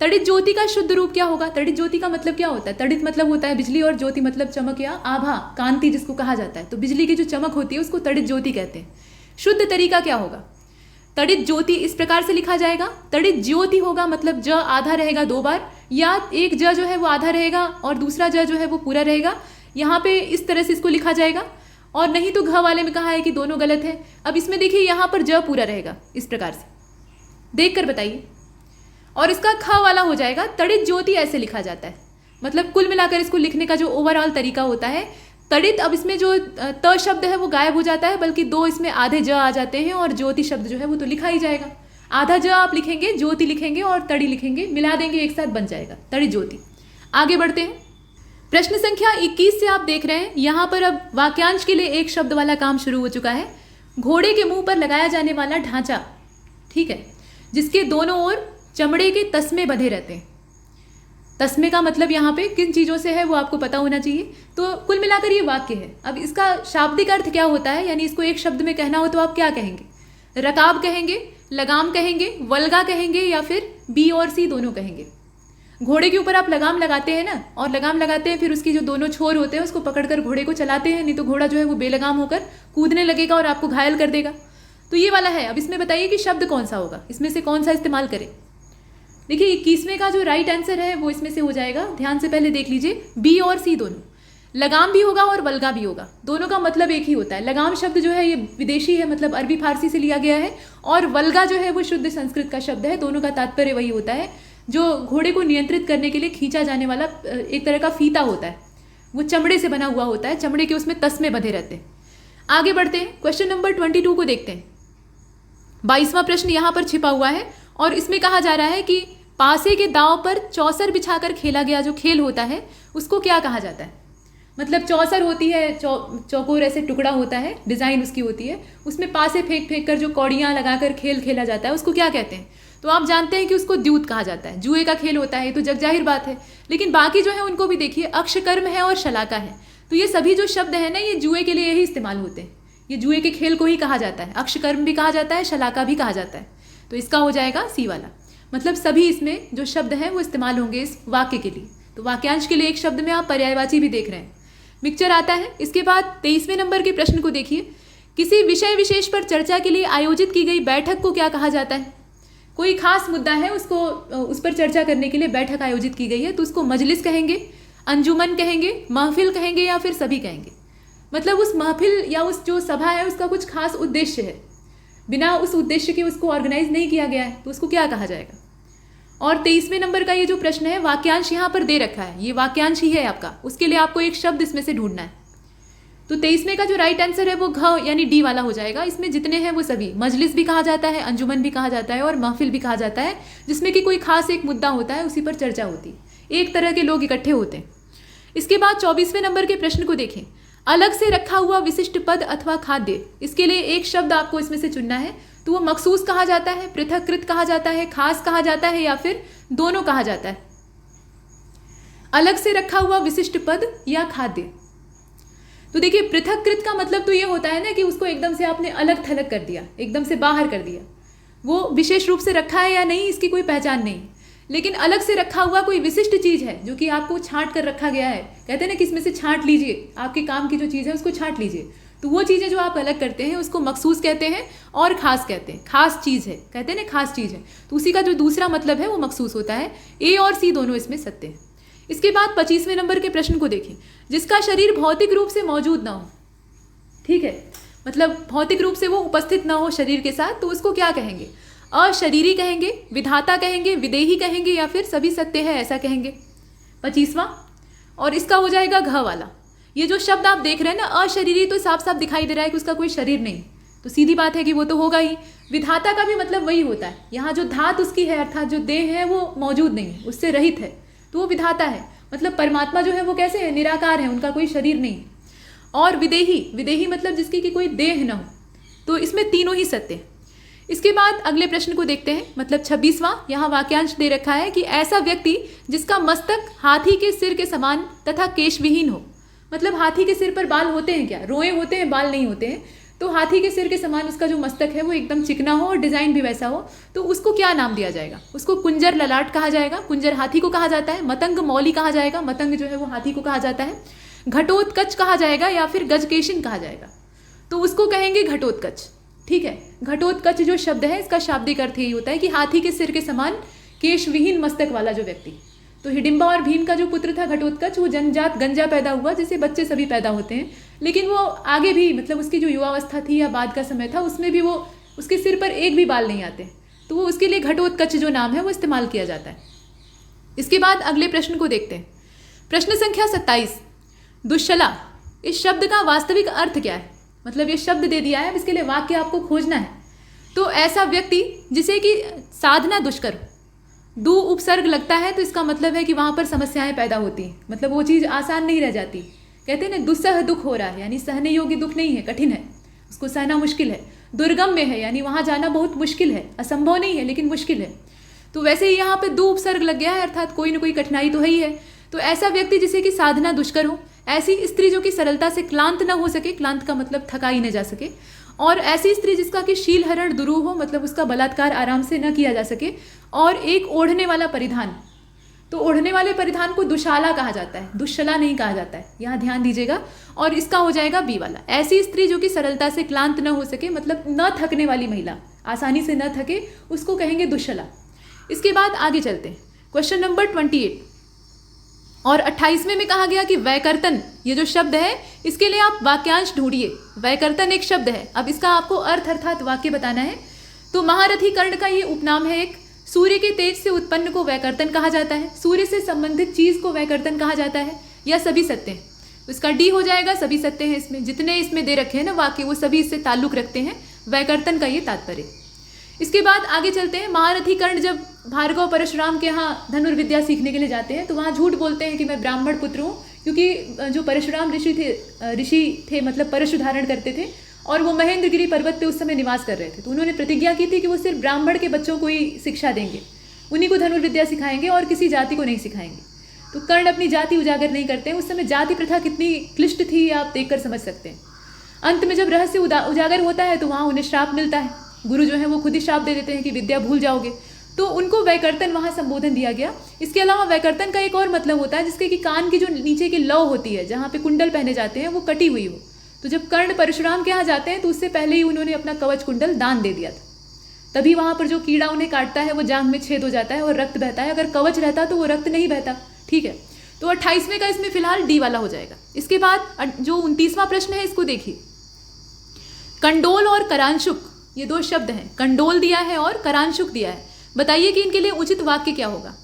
तड़ित ज्योति का शुद्ध रूप क्या होगा। तड़ित ज्योति का मतलब क्या होता है, तड़ित मतलब होता है बिजली, और ज्योति मतलब चमक या आभा, कांति जिसको कहा जाता है। तो बिजली की जो चमक होती है उसको तड़ित ज्योति कहते हैं। शुद्ध तरीका क्या होगा, तड़ित ज्योति इस प्रकार से लिखा जाएगा। तड़ित ज्योति होगा मतलब ज आधा रहेगा 2 बार, या एक ज जो है वो आधा रहेगा और दूसरा ज जो है वो पूरा रहेगा। यहाँ पे इस तरह से इसको लिखा जाएगा, और नहीं तो घ वाले में कहा है कि दोनों गलत है। अब इसमें देखिए यहाँ पर ज पूरा रहेगा, इस प्रकार से देख कर बताइए। और इसका ख वाला हो जाएगा। तड़ित ज्योति ऐसे लिखा जाता है, मतलब कुल मिलाकर इसको लिखने का जो ओवरऑल तरीका होता है तड़ित। अब इसमें जो त शब्द है वो गायब हो जाता है, बल्कि 2 इसमें आधे ज आ जाते हैं, और ज्योति शब्द जो है वो तो लिखा ही जाएगा। आधा ज आप लिखेंगे, ज्योति लिखेंगे और तड़ी लिखेंगे, मिला देंगे, एक साथ बन जाएगा तड़ित ज्योति। आगे बढ़ते हैं। प्रश्न संख्या 21 से आप देख रहे हैं, यहाँ पर अब वाक्यांश के लिए एक शब्द वाला काम शुरू हो चुका है। घोड़े के मुंह पर लगाया जाने वाला ढांचा, ठीक है, जिसके दोनों ओर चमड़े के तस्मे बंधे रहते हैं। तस्मे का मतलब यहाँ पे किन चीज़ों से है वो आपको पता होना चाहिए। तो कुल मिलाकर ये वाक्य है। अब इसका शाब्दिक अर्थ क्या होता है, यानी इसको एक शब्द में कहना हो तो आप क्या कहेंगे, रकाब कहेंगे, लगाम कहेंगे, वल्गा कहेंगे, या फिर बी और सी दोनों कहेंगे। घोड़े के ऊपर आप लगाम लगाते हैं ना, और लगाम लगाते हैं फिर उसकी जो दोनों छोर होते हैं उसको पकड़कर घोड़े को चलाते हैं, नहीं तो घोड़ा जो है वो बेलगाम होकर कूदने लगेगा और आपको घायल कर देगा। तो ये वाला है। अब इसमें बताइए कि शब्द कौन सा होगा, इसमें से कौन सा इस्तेमाल करें। देखिए 21वें का जो राइट आंसर है वो इसमें से हो जाएगा, ध्यान से पहले देख लीजिए, बी और सी दोनों। लगाम भी होगा और वल्गा भी होगा, दोनों का मतलब एक ही होता है। लगाम शब्द जो है ये विदेशी है, मतलब अरबी फारसी से लिया गया है, और वल्गा जो है वो शुद्ध संस्कृत का शब्द है। दोनों का तात्पर्य वही होता है, जो घोड़े को नियंत्रित करने के लिए खींचा जाने वाला एक तरह का फीता होता है, वो चमड़े से बना हुआ होता है, चमड़े के उसमें तस्मे बंधे रहते हैं। आगे बढ़ते हैं, क्वेश्चन नंबर 22 को देखते हैं। 22वां प्रश्न यहाँ पर छिपा हुआ है, और इसमें कहा जा रहा है कि पासे के दांव पर चौसर बिछाकर खेला गया जो खेल होता है उसको क्या कहा जाता है? मतलब चौसर होती है, चौकोर ऐसे टुकड़ा होता है, डिज़ाइन उसकी होती है, उसमें पासे फेंक फेंक कर जो कौड़ियाँ लगाकर खेल खेला जाता है उसको क्या कहते हैं? तो आप जानते हैं कि उसको द्यूत कहा जाता है। जुए का खेल होता है, तो जग जाहिर बात है। लेकिन बाकी जो है उनको भी देखिए, अक्षकर्म है और शलाका है। तो ये सभी जो शब्द हैं ना, ये जुए के लिए यही इस्तेमाल होते हैं। ये जुए के खेल को ही कहा जाता है। अक्षकर्म भी कहा जाता है, शलाका भी कहा जाता है। तो इसका हो जाएगा सी वाला। मतलब सभी इसमें जो शब्द हैं वो इस्तेमाल होंगे इस वाक्य के लिए। तो वाक्यांश के लिए एक शब्द में आप पर्यायवाची भी देख रहे हैं। मिक्सचर आता है। इसके बाद 23वें नंबर के प्रश्न को देखिए। किसी विषय विशेष पर चर्चा के लिए आयोजित की गई बैठक को क्या कहा जाता है? कोई खास मुद्दा है, उसको उस पर चर्चा करने के लिए बैठक आयोजित की गई है, तो उसको मजलिस कहेंगे, अंजुमन कहेंगे, महफिल कहेंगे या फिर सभी कहेंगे। मतलब उस महफिल या उस जो सभा है उसका कुछ खास उद्देश्य है, बिना उस उद्देश्य के उसको ऑर्गेनाइज नहीं किया गया है, तो उसको क्या कहा जाएगा? और 23वें नंबर का ये जो प्रश्न है, वाक्यांश यहाँ पर दे रखा है, ये वाक्यांश ही है आपका। उसके लिए आपको एक शब्द इसमें से ढूंढना है। तो 23वें का जो राइट आंसर है वो घ यानी डी वाला हो जाएगा। इसमें जितने हैं वो सभी, मजलिस भी कहा जाता है, अंजुमन भी कहा जाता है और महफिल भी कहा जाता है, जिसमें कि कोई खास एक मुद्दा होता है, उसी पर चर्चा होती है, एक तरह के लोग इकट्ठे होते हैं। इसके बाद 24वें नंबर के प्रश्न को देखें। अलग से रखा हुआ विशिष्ट पद अथवा खाद्य, इसके लिए एक शब्द आपको इसमें से चुनना है। तो वो मखसूस कहा जाता है, पृथककृत कहा जाता है, खास कहा जाता है या फिर दोनों कहा जाता है। अलग से रखा हुआ विशिष्ट पद या खाद्य। तो देखिए, पृथककृत का मतलब तो ये होता है ना कि उसको एकदम से आपने अलग थलग कर दिया, एकदम से बाहर कर दिया। वो विशेष रूप से रखा है या नहीं इसकी कोई पहचान नहीं। लेकिन अलग से रखा हुआ कोई विशिष्ट चीज़ है जो कि आपको छांट कर रखा गया है। कहते हैं ना कि इसमें से छांट लीजिए, आपके काम की जो चीज़ है उसको छांट लीजिए। तो वो चीज़ें जो आप अलग करते हैं उसको मखसूस कहते हैं और खास कहते हैं। खास चीज़ है, कहते हैं ना खास चीज़ है, तो उसी का जो दूसरा मतलब है वो मखसूस होता है। ए और सी दोनों इसमें सत्य हैं। इसके बाद 25वें नंबर के प्रश्न को देखें। जिसका शरीर भौतिक रूप से मौजूद ना हो, ठीक है, मतलब भौतिक रूप से वो उपस्थित ना हो शरीर के साथ, तो उसको क्या कहेंगे? अशरीरी कहेंगे, विधाता कहेंगे, विदेही कहेंगे या फिर सभी सत्य है ऐसा कहेंगे। 25वां, और इसका हो जाएगा घ वाला। ये जो शब्द आप देख रहे हैं ना, अशरीरी, तो साफ साफ दिखाई दे रहा है कि उसका कोई शरीर नहीं, तो सीधी बात है कि वो तो होगा ही। विधाता का भी मतलब वही होता है, यहाँ जो धात उसकी है अर्थात जो देह है वो मौजूद नहीं है, उससे रहित है, तो वो विधाता है। मतलब परमात्मा जो है वो कैसे है? निराकार है, उनका कोई शरीर नहीं। और विदेही, विदेही मतलब जिसकी कि कोई देह न हो, तो इसमें तीनों ही सत्य हैं। इसके बाद अगले प्रश्न को देखते हैं। मतलब 26वां, यहाँ वाक्यांश दे रखा है कि ऐसा व्यक्ति जिसका मस्तक हाथी के सिर के समान तथा केशविहीन हो। मतलब हाथी के सिर पर बाल होते हैं क्या? रोए होते हैं, बाल नहीं होते हैं। तो हाथी के सिर के समान उसका जो मस्तक है वो एकदम चिकना हो और डिज़ाइन भी वैसा हो, तो उसको क्या नाम दिया जाएगा? उसको कुंजर ललाट कहा जाएगा। कुंजर हाथी को कहा जाता है। मतंग मौली कहा जाएगा, मतंग जो है वो हाथी को कहा जाता है। घटोत्कच कहा जाएगा या फिर गजकेशिन कहा जाएगा, तो उसको कहेंगे घटोत्कच। ठीक है, घटोत्कच जो शब्द है इसका शाब्दिक अर्थ यही होता है कि हाथी के सिर के समान केशविहीन मस्तक वाला जो व्यक्ति। तो हिडिंबा और भीम का जो पुत्र था घटोत्कच, वो जनजात गंजा पैदा हुआ, जैसे बच्चे सभी पैदा होते हैं, लेकिन वो आगे भी मतलब उसकी जो युवावस्था थी या बाद का समय था उसमें भी वो उसके सिर पर एक भी बाल नहीं आते, तो वो उसके लिए घटोत्कच जो नाम है वो इस्तेमाल किया जाता है। इसके बाद अगले प्रश्न को देखते हैं। प्रश्न संख्या 27, दुश्शला, इस शब्द का वास्तविक अर्थ क्या है? मतलब ये शब्द दे दिया है, अब इसके लिए वाक्य आपको खोजना है। तो ऐसा व्यक्ति जिसे कि साधना दुष्कर हो, दु उपसर्ग लगता है तो इसका मतलब है कि वहाँ पर समस्याएं पैदा होती हैं, मतलब वो चीज़ आसान नहीं रह जाती। कहते हैं ना दुस्सह दुख हो रहा है, यानी सहने योग्य दुख नहीं है, कठिन है, उसको सहना मुश्किल है। दुर्गम में है, यानी वहाँ जाना बहुत मुश्किल है, असंभव नहीं है लेकिन मुश्किल है। तो वैसे ही यहाँ पे दु उपसर्ग लग गया है, अर्थात कोई ना कोई कठिनाई तो है ही है। तो ऐसा व्यक्ति जिसे कि साधना दुष्कर हो, ऐसी स्त्री जो कि सरलता से क्लांत न हो सके, क्लांत का मतलब थकाई न जा सके, और ऐसी स्त्री जिसका कि शील हरण दुरूह हो, मतलब उसका बलात्कार आराम से न किया जा सके, और एक ओढ़ने वाला परिधान, तो ओढ़ने वाले परिधान को दुशाला कहा जाता है, दुश्शला नहीं कहा जाता है, यहाँ ध्यान दीजिएगा। और इसका हो जाएगा बी वाला। ऐसी स्त्री जो कि सरलता से क्लांत न हो सके, मतलब न थकने वाली महिला, आसानी से न थके, उसको कहेंगे दुश्शला। इसके बाद आगे चलते हैं, क्वेश्चन नंबर 28 और 28वें में कहा गया कि वैकर्तन, ये जो शब्द है इसके लिए आप वाक्यांश ढूंढिए। वैकर्तन एक शब्द है, अब इसका आपको अर्थ अर्थात वाक्य बताना है। तो महारथी कर्ण का ये उपनाम है एक। सूर्य के तेज से उत्पन्न को वैकर्तन कहा जाता है, सूर्य से संबंधित चीज को वैकर्तन कहा जाता है, या सभी सत्य हैं। तो इसका डी हो जाएगा, सभी सत्य हैं। इसमें जितने इसमें दे रखे हैं ना वाक्य, वो सभी इससे ताल्लुक रखते हैं, वैकर्तन का ये तात्पर्य। इसके बाद आगे चलते हैं। महारथी कर्ण जब भार्गव परशुराम के यहाँ धनुर्विद्या सीखने के लिए जाते हैं तो वहाँ झूठ बोलते हैं कि मैं ब्राह्मण पुत्र हूँ, क्योंकि जो परशुराम ऋषि थे मतलब परशु धारण करते थे और वो महेंद्रगिरी पर्वत पे उस समय निवास कर रहे थे। तो उन्होंने प्रतिज्ञा की थी कि वो सिर्फ ब्राह्मण के बच्चों को ही शिक्षा देंगे, उन्हीं को धनुर्विद्या सिखाएंगे और किसी जाति को नहीं सिखाएंगे। तो कर्ण अपनी जाति उजागर नहीं करते हैं। उस समय जाति प्रथा कितनी क्लिष्ट थी आप देखकर समझ सकते हैं। अंत में जब रहस्य उजागर होता है तो वहाँ उन्हें श्राप मिलता है। गुरु जो है वो खुद ही श्राप दे देते हैं कि विद्या भूल जाओगे। तो उनको वैकर्तन वहाँ संबोधन दिया गया। इसके अलावा वैकर्तन का एक और मतलब होता है जिसके कि कान की जो नीचे की लौ होती है, जहाँ पे कुंडल पहने जाते हैं, वो कटी हुई हो। तो जब कर्ण परशुराम के यहाँ जाते हैं तो उससे पहले ही उन्होंने अपना कवच कुंडल दान दे दिया था, तभी वहाँ पर जो कीड़ा उन्हें काटता है वो जांघ में छेद हो जाता है और रक्त बहता है। अगर कवच रहता तो वो रक्त नहीं बहता। ठीक है, तो 28वें का इसमें फिलहाल डी वाला हो जाएगा। इसके बाद जो 29वां प्रश्न है इसको देखिए। कंडोल और करांशुक ये दो शब्द हैं, कंडोल दिया है और करांशुक दिया है। बताइए कि इनके लिए उचित वाक्य क्या होगा।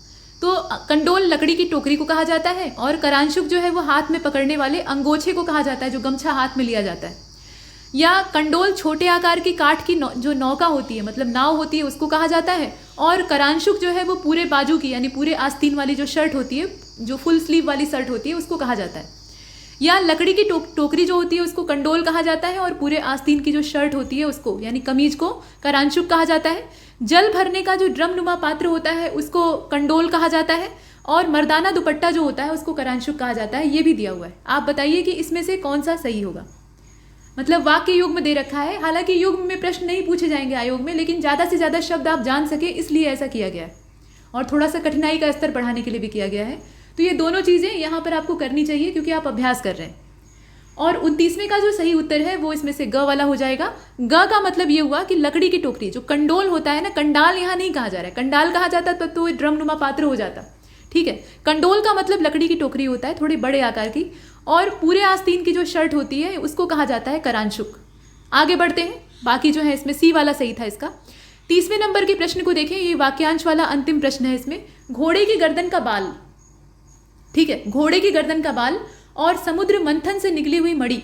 तो कंडोल लकड़ी की टोकरी को कहा जाता है और करांशुक जो है वो हाथ में पकड़ने वाले अंगोछे को कहा जाता है, जो गमछा हाथ में लिया जाता है। या कंडोल छोटे आकार की काठ की जो नौका होती है मतलब नाव होती है उसको कहा जाता है। और करांशुक जो है वो पूरे बाजू की यानी पूरे आस्तीन वाली जो शर्ट होती है, जो फुल स्लीव वाली शर्ट होती है, उसको कहा जाता है। या लकड़ी की टोकरी जो होती है उसको कंडोल कहा जाता है और पूरे आस्तीन की जो शर्ट होती है उसको यानी कमीज को करांशुक कहा जाता है। जल भरने का जो ड्रम नुमा पात्र होता है उसको कंडोल कहा जाता है और मर्दाना दुपट्टा जो होता है उसको करांशुक कहा जाता है। ये भी दिया हुआ है। आप बताइए कि इसमें से कौन सा सही होगा। मतलब वाक्य युग्म दे रखा है, हालांकि युग्म में प्रश्न नहीं पूछे जाएंगे आयोग में, लेकिन ज़्यादा से ज़्यादा शब्द आप जान सके इसलिए ऐसा किया गया है और थोड़ा सा कठिनाई का स्तर बढ़ाने के लिए भी किया गया है। तो ये दोनों चीज़ें यहाँ पर आपको करनी चाहिए क्योंकि आप अभ्यास कर रहे हैं। और 29वें का जो सही उत्तर है वो इसमें से ग वाला हो जाएगा। ग का मतलब ये हुआ कि लकड़ी की टोकरी, जो कंडोल होता है ना, कंडाल यहाँ नहीं कहा जा रहा है। कंडाल कहा जाता तब तो ड्रम नुमा पात्र हो जाता। ठीक है, कंडोल का मतलब लकड़ी की टोकरी होता है, थोड़े बड़े आकार की, और पूरे आस्तीन की जो शर्ट होती है उसको कहा जाता है करांशुक। आगे बढ़ते हैं, बाकी जो है इसमें सी वाला सही था इसका। 30वें नंबर के प्रश्न को देखें, ये वाक्यांश वाला अंतिम प्रश्न है। इसमें घोड़े की गर्दन का बाल, ठीक है, घोड़े की गर्दन का बाल और समुद्र मंथन से निकली हुई मणि,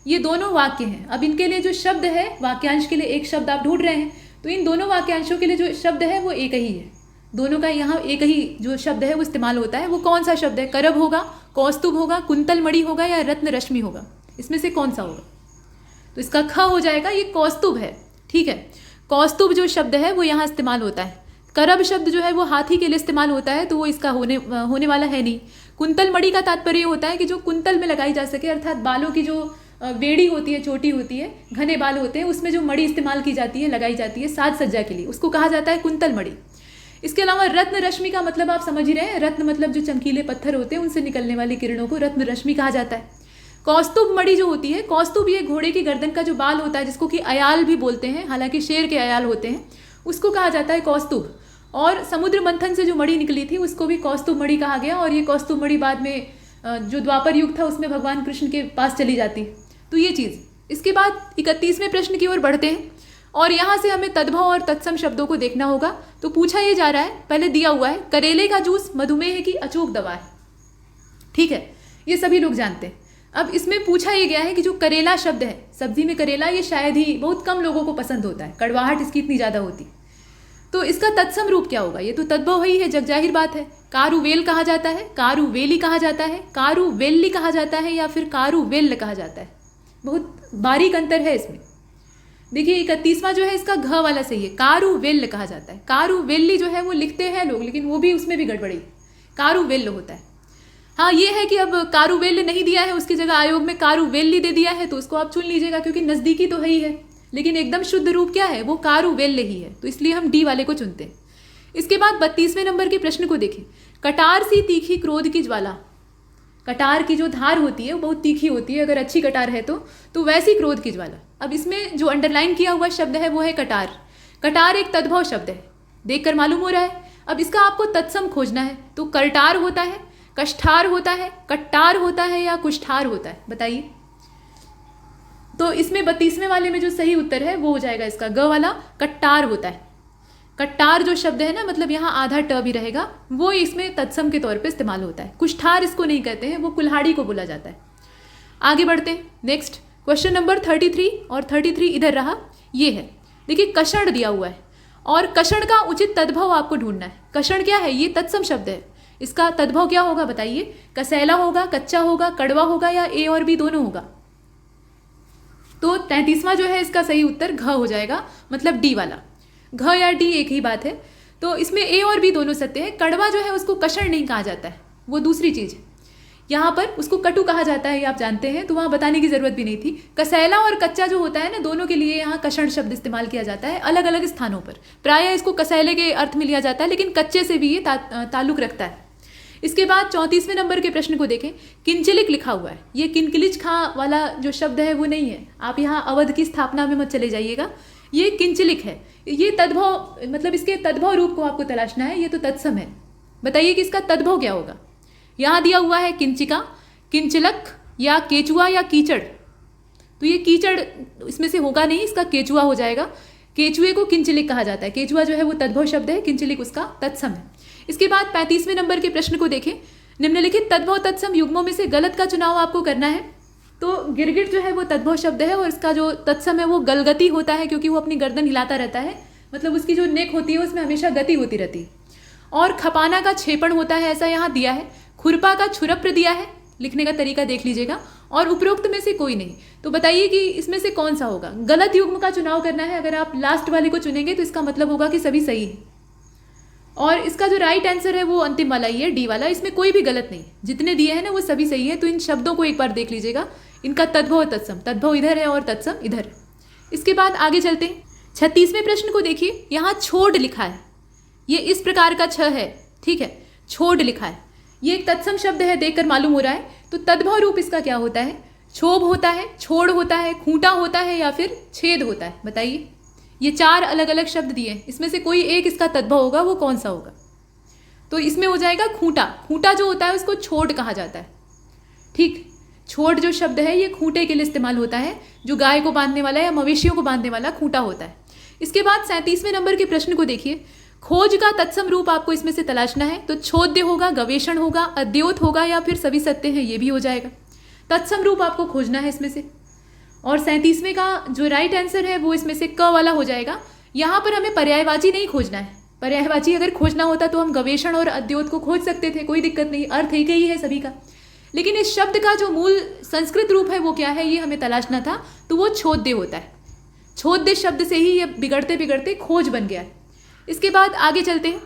ये दोनों वाक्य हैं। अब इनके लिए जो शब्द है, वाक्यांश के लिए एक शब्द आप ढूंढ रहे हैं, तो इन दोनों वाक्यांशों के लिए जो शब्द है वो एक ही है। दोनों का यहाँ एक ही जो शब्द है वो इस्तेमाल होता है। वो कौन सा शब्द है? करब होगा, कौस्तुभ होगा, कुंतल मणि होगा या रत्न रश्मि होगा? इसमें से कौन सा होगा? तो इसका ख हो जाएगा, ये कौस्तुभ है। ठीक है, कौस्तुभ जो शब्द है वो यहाँ इस्तेमाल होता है। करब शब्द जो है वो हाथी के लिए इस्तेमाल होता है, तो वो इसका होने वाला है नहीं। कुंतल मणि का तात्पर्य होता है कि जो कुंतल में लगाई जा सके, अर्थात बालों की जो वेड़ी होती है, चोटी होती है, घने बाल होते हैं, उसमें जो मणि इस्तेमाल की जाती है, लगाई जाती है साज सज्जा के लिए, उसको कहा जाता है कुंतल मणि। इसके अलावा रत्न रश्मि का मतलब आप समझ ही रहे हैं, रत्न मतलब जो चमकीले पत्थर होते हैं उनसे निकलने वाली किरणों को रत्न रश्मि कहा जाता है। कौस्तुभ मणि जो होती है, कौस्तुभ ये घोड़े की गर्दन का जो बाल होता है जिसको कि अयाल भी बोलते हैं, हालांकि शेर के अयाल होते हैं, उसको कहा जाता है कौस्तुभ। और समुद्र मंथन से जो मणि निकली थी उसको भी कौस्तुभ मणि कहा गया, और ये कौस्तुभ मणि बाद में जो द्वापर युग था उसमें भगवान कृष्ण के पास चली जाती। तो ये चीज़। इसके बाद 31वें प्रश्न की ओर बढ़ते हैं और यहाँ से हमें तद्भव और तत्सम शब्दों को देखना होगा। तो पूछा ये जा रहा है, पहले दिया हुआ है, करेले का जूस मधुमेह की अचूक दवा है। ठीक है, ये सभी लोग जानते हैं। अब इसमें पूछा ये गया है कि जो करेला शब्द है, सब्जी में करेला, ये शायद ही बहुत कम लोगों को पसंद होता है, कड़वाहट इसकी इतनी ज़्यादा होती। तो इसका तत्सम रूप क्या होगा? ये तो तद्भव ही है, जग जाहिर बात है। कारुवेल कहा जाता है, कारुवेली कहा जाता है, कारुवेल्ली कहा जाता है या फिर कारुवेल्ल कहा जाता है। बहुत बारीक अंतर है इसमें। देखिए 31वां जो है इसका घ वाला सही है, कारुवेल्ल कहा जाता है। कारुवेल्ली जो है वो लिखते हैं लोग, लेकिन वो भी उसमें भी गड़बड़ी, कारुवेल्ल होता है। हाँ, ये है कि अब कारुवेल्ल नहीं दिया है, उसकी जगह आयोग में कारुवेल्ली दे दिया है, तो उसको आप चुन लीजिएगा क्योंकि नज़दीकी तो है ही है, लेकिन एकदम शुद्ध रूप क्या है? वो कारुवेल्ल ही है, तो इसलिए हम डी वाले को चुनते हैं। इसके बाद 32वें नंबर के प्रश्न को देखें। कटार सी तीखी क्रोध की ज्वाला, कटार की जो धार होती है वो बहुत तीखी होती है, अगर अच्छी कटार है तो वैसी क्रोध की ज्वाला। अब इसमें जो अंडरलाइन किया हुआ शब्द है वो है कटार। कटार एक तद्भव शब्द है, देखकर मालूम हो रहा है। अब इसका आपको तत्सम खोजना है, तो करटार होता है, कष्ठार होता है, कट्टार होता है या कुष्ठार होता है? बताइए। तो इसमें 32वें वाले में जो सही उत्तर है वो हो जाएगा इसका ग वाला, कट्टार होता है। कट्टार जो शब्द है ना, मतलब यहाँ आधा ट भी रहेगा, वो इसमें तत्सम के तौर पे इस्तेमाल होता है। कुष्ठार इसको नहीं कहते हैं, वो कुल्हाड़ी को बोला जाता है। आगे बढ़ते हैं। नेक्स्ट क्वेश्चन नंबर 33 और 33 इधर रहा, ये है। देखिए कषण दिया हुआ है। और कषण का उचित तद्भव आपको ढूंढना है। कषण क्या है? ये तत्सम शब्द है, इसका तद्भव क्या होगा बताइए? कसैला होगा, कच्चा होगा, कड़वा होगा या ए और बी दोनों होगा? तो 33वां जो है इसका सही उत्तर घ हो जाएगा, मतलब डी वाला। घ या डी एक ही बात है। तो इसमें ए और बी दोनों सत्य है। कड़वा जो है उसको कषण नहीं कहा जाता है, वो दूसरी चीज़ है। यहाँ पर उसको कटु कहा जाता है, ये आप जानते हैं, तो वहाँ बताने की जरूरत भी नहीं थी। कसैला और कच्चा जो होता है ना, दोनों के लिए यहाँ कषण शब्द इस्तेमाल किया जाता है अलग अलग स्थानों पर। प्रायः इसको कसैले के अर्थ में लिया जाता है, लेकिन कच्चे से भी ये ताल्लुक रखता है। इसके बाद 34वें नंबर के प्रश्न को देखें। किंचलिक लिखा हुआ है, ये किनकिलिच खां वाला जो शब्द है वो नहीं है। आप यहाँ अवध की स्थापना में मत चले जाइएगा, ये किंचलिक है। ये तद्भव, मतलब इसके तद्भव रूप को आपको तलाशना है। ये तो तत्सम है, बताइए कि इसका तद्भव क्या होगा। यहाँ दिया हुआ है किंचिका, किंचलक या केचुआ या कीचड़। तो ये कीचड़ इसमें से होगा नहीं, इसका केचुआ हो जाएगा। केचुए को किंचलिक कहा जाता है। केचुआ जो है वो तद्भव शब्द है, किंचलिक उसका तत्सम है। इसके बाद 35वें नंबर के प्रश्न को देखें। निम्नलिखित तद्भव तत्सम युग्मों में से गलत का चुनाव आपको करना है। तो गिरगिट जो है वो तद्भव शब्द है और इसका जो तत्सम है वो गलगति होता है, क्योंकि वो अपनी गर्दन हिलाता रहता है, मतलब उसकी जो नेक होती है उसमें हमेशा गति होती रहती है। और खपाना का छेपण होता है, ऐसा यहाँ दिया है। खुरपा का छुरप्र दिया है, लिखने का तरीका देख लीजिएगा। और उपरोक्त में से कोई नहीं। तो बताइए कि इसमें से कौन सा होगा। गलत युग्म का चुनाव करना है। अगर आप लास्ट वाले को चुनेंगे तो इसका मतलब होगा कि सभी सही है। और इसका जो राइट आंसर है वो अंतिम वाला ही है, डी वाला। इसमें कोई भी गलत नहीं, जितने दिए हैं ना वो सभी सही है। तो इन शब्दों को एक बार देख लीजिएगा, इनका तद्भव और तत्सम, तद्भव इधर है और तत्सम इधर है। इसके बाद आगे चलते हैं। 36वें प्रश्न को देखिए। यहाँ छोड़ लिखा है, ये इस प्रकार का छ है, ठीक है, छोड़ लिखा है। ये एक तत्सम शब्द है, देखकर मालूम हो रहा है। तो तद्भव रूप इसका क्या होता है? क्षोभ होता है, छोड़ होता है, खूंटा होता है या फिर छेद होता है? बताइए। ये 4 अलग अलग शब्द दिए हैं, इसमें से कोई एक इसका तद्भव होगा, वो कौन सा होगा? तो इसमें हो जाएगा खूंटा। खूंटा जो होता है उसको छोड़ कहा जाता है, ठीक। छोड़ जो शब्द है ये खूंटे के लिए इस्तेमाल होता है, जो गाय को बांधने वाला या मवेशियों को बांधने वाला खूंटा होता है। इसके बाद 37वें नंबर के प्रश्न को देखिए। खोज का तत्सम रूप आपको इसमें से तलाशना है। तो छोद्य होगा, गवेषण होगा, अद्योत होगा या फिर सभी सत्य हैं, ये भी हो जाएगा। तत्सम रूप आपको खोजना है इसमें से। और 37वें का जो राइट आंसर है वो इसमें से क वाला हो जाएगा। यहाँ पर हमें पर्यायवाची नहीं खोजना है। पर्यायवाची अगर खोजना होता तो हम गवेषण और अद्योत को खोज सकते थे, कोई दिक्कत नहीं, अर्थ एक ही है सभी का। लेकिन इस शब्द का जो मूल संस्कृत रूप है वो क्या है, ये हमें तलाशना था। तो वो छोद्य होता है। छोद्य शब्द से ही ये बिगड़ते बिगड़ते खोज बन गया है। इसके बाद आगे चलते हैं।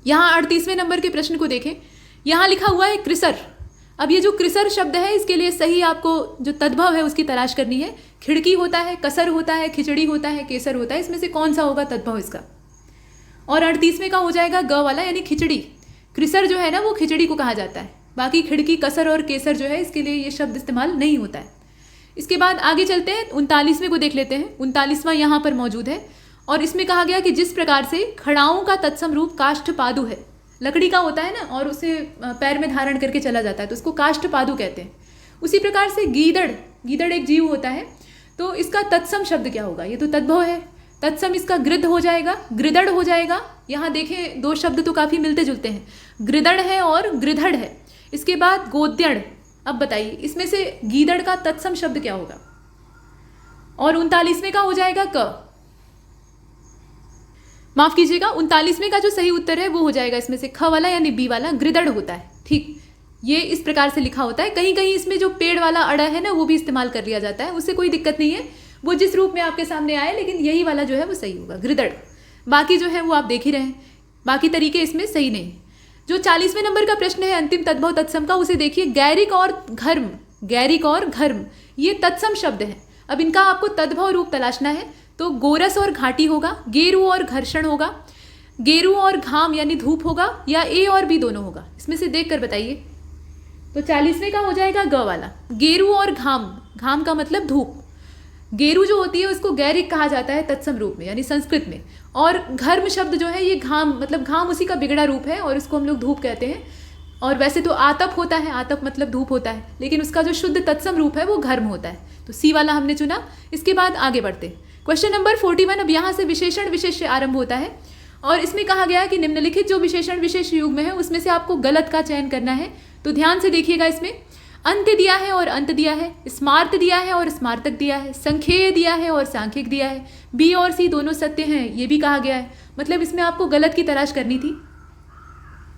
यहाँ 38वें नंबर के प्रश्न को देखें। यहाँ लिखा हुआ है क्रिसर। अब ये जो क्रिसर शब्द है इसके लिए सही आपको जो तद्भव है उसकी तलाश करनी है। खिड़की होता है, कसर होता है, खिचड़ी होता है, केसर होता है, इसमें से कौन सा होगा तद्भव इसका? और 38वें का हो जाएगा ग वाला, यानी खिचड़ी। क्रिसर जो है ना वो खिचड़ी को कहा जाता है। बाकी खिड़की, कसर और केसर जो है इसके लिए ये शब्द इस्तेमाल नहीं होता है। इसके बाद आगे चलते हैं। 39वें को देख लेते हैं। 39वां यहाँ पर मौजूद है और इसमें कहा गया कि जिस प्रकार से खड़ाओं का तत्सम रूप काष्ठपादु है, लकड़ी का होता है ना और उसे पैर में धारण करके चला जाता है तो उसको काष्ठपादु कहते हैं। उसी प्रकार से गीदड़, गीदड़ एक जीव होता है, तो इसका तत्सम शब्द क्या होगा? ये तो तद्भव है। तत्सम इसका गृध हो जाएगा, गृदड़ हो जाएगा। यहाँ देखें दो शब्द तो काफ़ी मिलते जुलते हैं, गृदड़ है और गृधड़ है। इसके बाद गोद्यड़। अब बताइए इसमें से गीदड़ का तत्सम शब्द क्या होगा? और 39वें का हो जाएगा क। माफ कीजिएगा, 39वें का जो सही उत्तर है वो हो जाएगा इसमें से ख वाला, यानी बी वाला, गृदड़ होता है। ठीक, ये इस प्रकार से लिखा होता है। कहीं कहीं इसमें जो पेड़ वाला अड़ा है ना वो भी इस्तेमाल कर लिया जाता है, उससे कोई दिक्कत नहीं है, वो जिस रूप में आपके सामने आए, लेकिन यही वाला जो है वो सही होगा, गृदड़। बाकी जो है वो आप देख ही रहे हैं, बाकी तरीके इसमें सही नहीं। जो 40वें नंबर का प्रश्न है अंतिम तद्भव तत्सम का, उसे देखिए। गैरिक और घर्म, गैरिक और घर्म ये तत्सम शब्द हैं। अब इनका आपको तद्भव रूप तलाशना है। तो गोरस और घाटी होगा, गेरू और घर्षण होगा, गेरू और घाम यानी धूप होगा, या ए और बी दोनों होगा? इसमें से देख कर बताइए। तो 40वें का हो जाएगा ग वाला, गेरू और घाम। घाम का मतलब धूप। गेरू जो होती है उसको गैरिक कहा जाता है तत्सम रूप में, यानी संस्कृत में। और घर्म शब्द जो है ये घाम, मतलब घाम उसी का बिगड़ा रूप है और इसको हम लोग धूप कहते हैं। और वैसे तो आतप होता है, आतप मतलब धूप होता है, लेकिन उसका जो शुद्ध तत्सम रूप है वो घर्म होता है। तो सी वाला हमने चुना। इसके बाद आगे बढ़ते हैं। Question number 41। अब यहाँ से विशेषण विशेष आरंभ होता है और इसमें कहा गया है कि निम्नलिखित जो विशेषण विशेष युग्म है उसमें से आपको गलत का चयन करना है। तो ध्यान से देखिएगा। इसमें अंत्य दिया है और अंत दिया है, स्मार्त दिया है और स्मार्तक दिया है, संख्येय दिया है और सांख्यिक दिया है, बी और सी दोनों सत्य हैं ये भी कहा गया है। मतलब इसमें आपको गलत की तलाश करनी थी।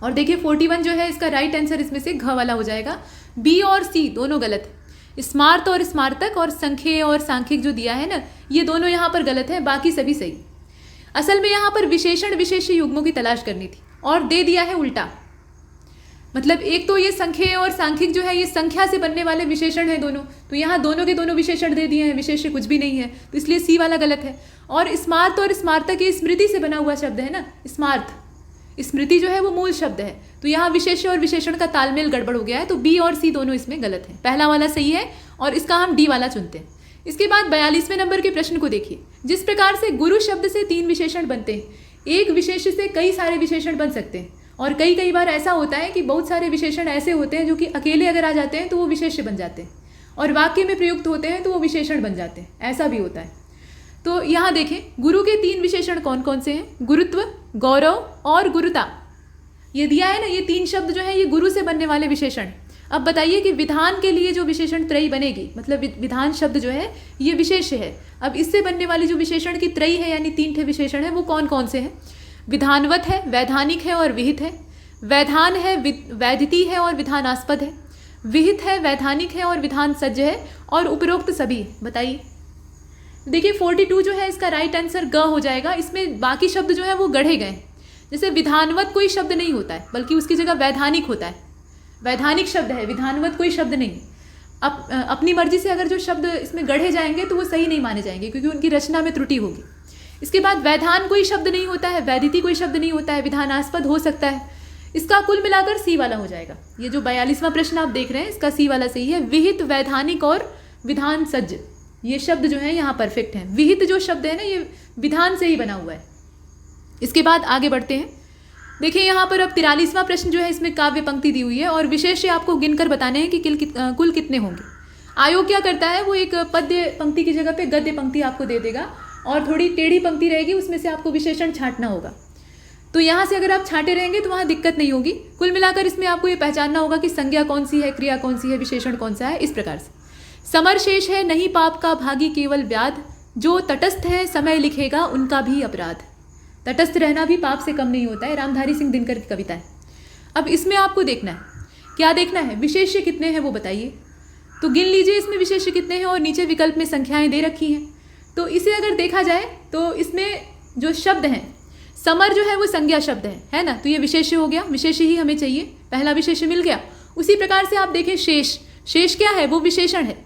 और देखिए 41 जो है इसका राइट आंसर इसमें से घ वाला हो जाएगा। बी और सी दोनों गलत है। स्मार्त और स्मार्तक और संख्येय और सांख्यिक जो दिया है ना, ये दोनों यहाँ पर गलत है, बाकी सभी सही। असल में यहाँ पर विशेषण विशेष्य युग्मों की तलाश करनी थी और दे दिया है उल्टा। मतलब एक तो ये संख्येय और सांख्यिक जो है ये संख्या से बनने वाले विशेषण हैं दोनों, तो यहाँ दोनों के दोनों विशेषण दे दिए हैं, विशेष्य कुछ भी नहीं है, तो इसलिए सी वाला गलत है। और स्मार्त और स्मार्तक ये स्मृति से बना हुआ शब्द है ना, स्मार्त स्मृति जो है वो मूल शब्द है, तो यहाँ विशेष्य और विशेषण का तालमेल गड़बड़ हो गया है, तो बी और सी दोनों इसमें गलत है। पहला वाला सही है और इसका हम डी वाला चुनते हैं। इसके बाद 42वें नंबर के प्रश्न को देखिए। जिस प्रकार से गुरु शब्द से 3 विशेषण बनते हैं, एक विशेष्य से कई सारे विशेषण बन सकते हैं, और कई बार ऐसा होता है कि बहुत सारे विशेषण ऐसे होते हैं जो कि अकेले अगर आ जाते हैं तो वो विशेष्य बन जाते हैं, और वाक्य में प्रयुक्त होते हैं तो वो विशेषण बन जाते हैं, ऐसा भी होता है। तो यहाँ देखें गुरु के 3 विशेषण कौन कौन से हैं, गुरुत्व, गौरव और गुरुता। ये दिया है ना, ये 3 शब्द जो है ये गुरु से बनने वाले विशेषण। अब बताइए कि विधान के लिए जो विशेषण त्रयी बनेगी, मतलब विधान शब्द जो है ये विशेष्य है। अब इससे बनने वाली जो विशेषण की त्रयी है यानी 3 ठे विशेषण है वो कौन कौन से हैं, विधानवत है, वैधानिक है और विहित है, वैधान है, वैदिति है और विधानास्पद है, विहित है, वैधानिक है और विधान सज्ज है, और उपरोक्त सभी। बताइए देखिए 42 जो है इसका राइट आंसर ग हो जाएगा। इसमें बाकी शब्द जो है वो गढ़े गए। जैसे विधानवत कोई शब्द नहीं होता है, बल्कि उसकी जगह वैधानिक होता है, वैधानिक शब्द है, विधानवत कोई शब्द नहीं। अपनी मर्जी से अगर जो शब्द इसमें गढ़े जाएंगे तो वो सही नहीं माने जाएंगे, क्योंकि उनकी रचना में त्रुटि होगी। इसके बाद वैधान कोई शब्द नहीं होता है, वैदिति कोई शब्द नहीं होता है, विधानास्पद हो सकता है। इसका कुल मिलाकर सी वाला हो जाएगा। ये जो 42वां प्रश्न आप देख रहे हैं इसका सी वाला सही है। विहित, वैधानिक और विधान सज्ज, ये शब्द जो है यहाँ परफेक्ट हैं। विहित जो शब्द है ना ये विधान से ही बना हुआ है। इसके बाद आगे बढ़ते हैं। देखिए यहाँ पर अब 43वां प्रश्न जो है इसमें काव्य पंक्ति दी हुई है और विशेष्य आपको गिनकर बताने हैं कि कुल कितने होंगे। आयोग क्या करता है, वो एक पद्य पंक्ति की जगह पे गद्य पंक्ति आपको दे देगा और थोड़ी टेढ़ी पंक्ति रहेगी, उसमें से आपको विशेषण छांटना होगा। तो यहाँ से अगर आप छांटे रहेंगे तो वहाँ दिक्कत नहीं होगी। कुल मिलाकर इसमें आपको ये पहचानना होगा कि संज्ञा कौन सी है, क्रिया कौन सी है, विशेषण कौन सा है। इस प्रकार से समर शेष है नहीं पाप का भागी केवल व्याध, जो तटस्थ है समय लिखेगा उनका भी अपराध। तटस्थ रहना भी पाप से कम नहीं होता है, रामधारी सिंह दिनकर की कविता है। अब इसमें आपको देखना है, क्या देखना है, विशेष्य कितने हैं वो बताइए। तो गिन लीजिए इसमें विशेष्य कितने हैं और नीचे विकल्प में संख्याएं दे रखी हैं। तो इसे अगर देखा जाए तो इसमें जो शब्द हैं, समर जो है वो संज्ञा शब्द है ना, तो ये विशेष्य हो गया, विशेष्य ही हमें चाहिए, पहला विशेष्य मिल गया। उसी प्रकार से आप देखें शेष, शेष क्या है, वो विशेषण है।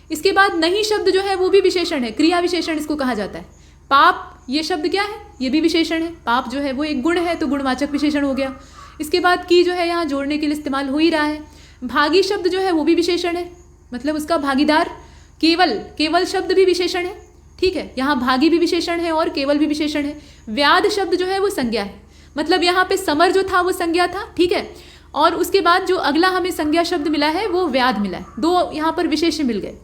इसके बाद नहीं शब्द जो है वो भी विशेषण है, क्रिया विशेषण इसको कहा जाता है। पाप ये शब्द क्या है, ये भी विशेषण है। पाप जो है वो एक गुण है, तो गुणवाचक विशेषण हो गया। इसके बाद की जो है यहाँ जोड़ने के लिए इस्तेमाल हो ही रहा है। भागी शब्द जो है वो भी विशेषण है, मतलब उसका भागीदार। केवल, केवल शब्द भी विशेषण है, ठीक है, यहाँ भागी भी विशेषण है और केवल भी विशेषण है। व्याध शब्द जो है वो संज्ञा है, मतलब यहाँ पे समर जो था वो संज्ञा था, ठीक है, और उसके बाद जो अगला हमें संज्ञा शब्द मिला है वो व्याध मिला है। दो यहाँ पर विशेष्य मिल गए।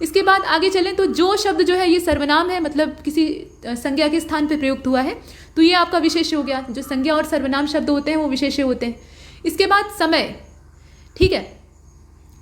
इसके बाद आगे चलें तो जो शब्द जो है ये सर्वनाम है, मतलब किसी संज्ञा के स्थान पे प्रयुक्त हुआ है, तो ये आपका विशेष्य हो गया। जो संज्ञा और सर्वनाम शब्द होते हैं वो विशेष्य होते हैं। इसके बाद समय, ठीक है,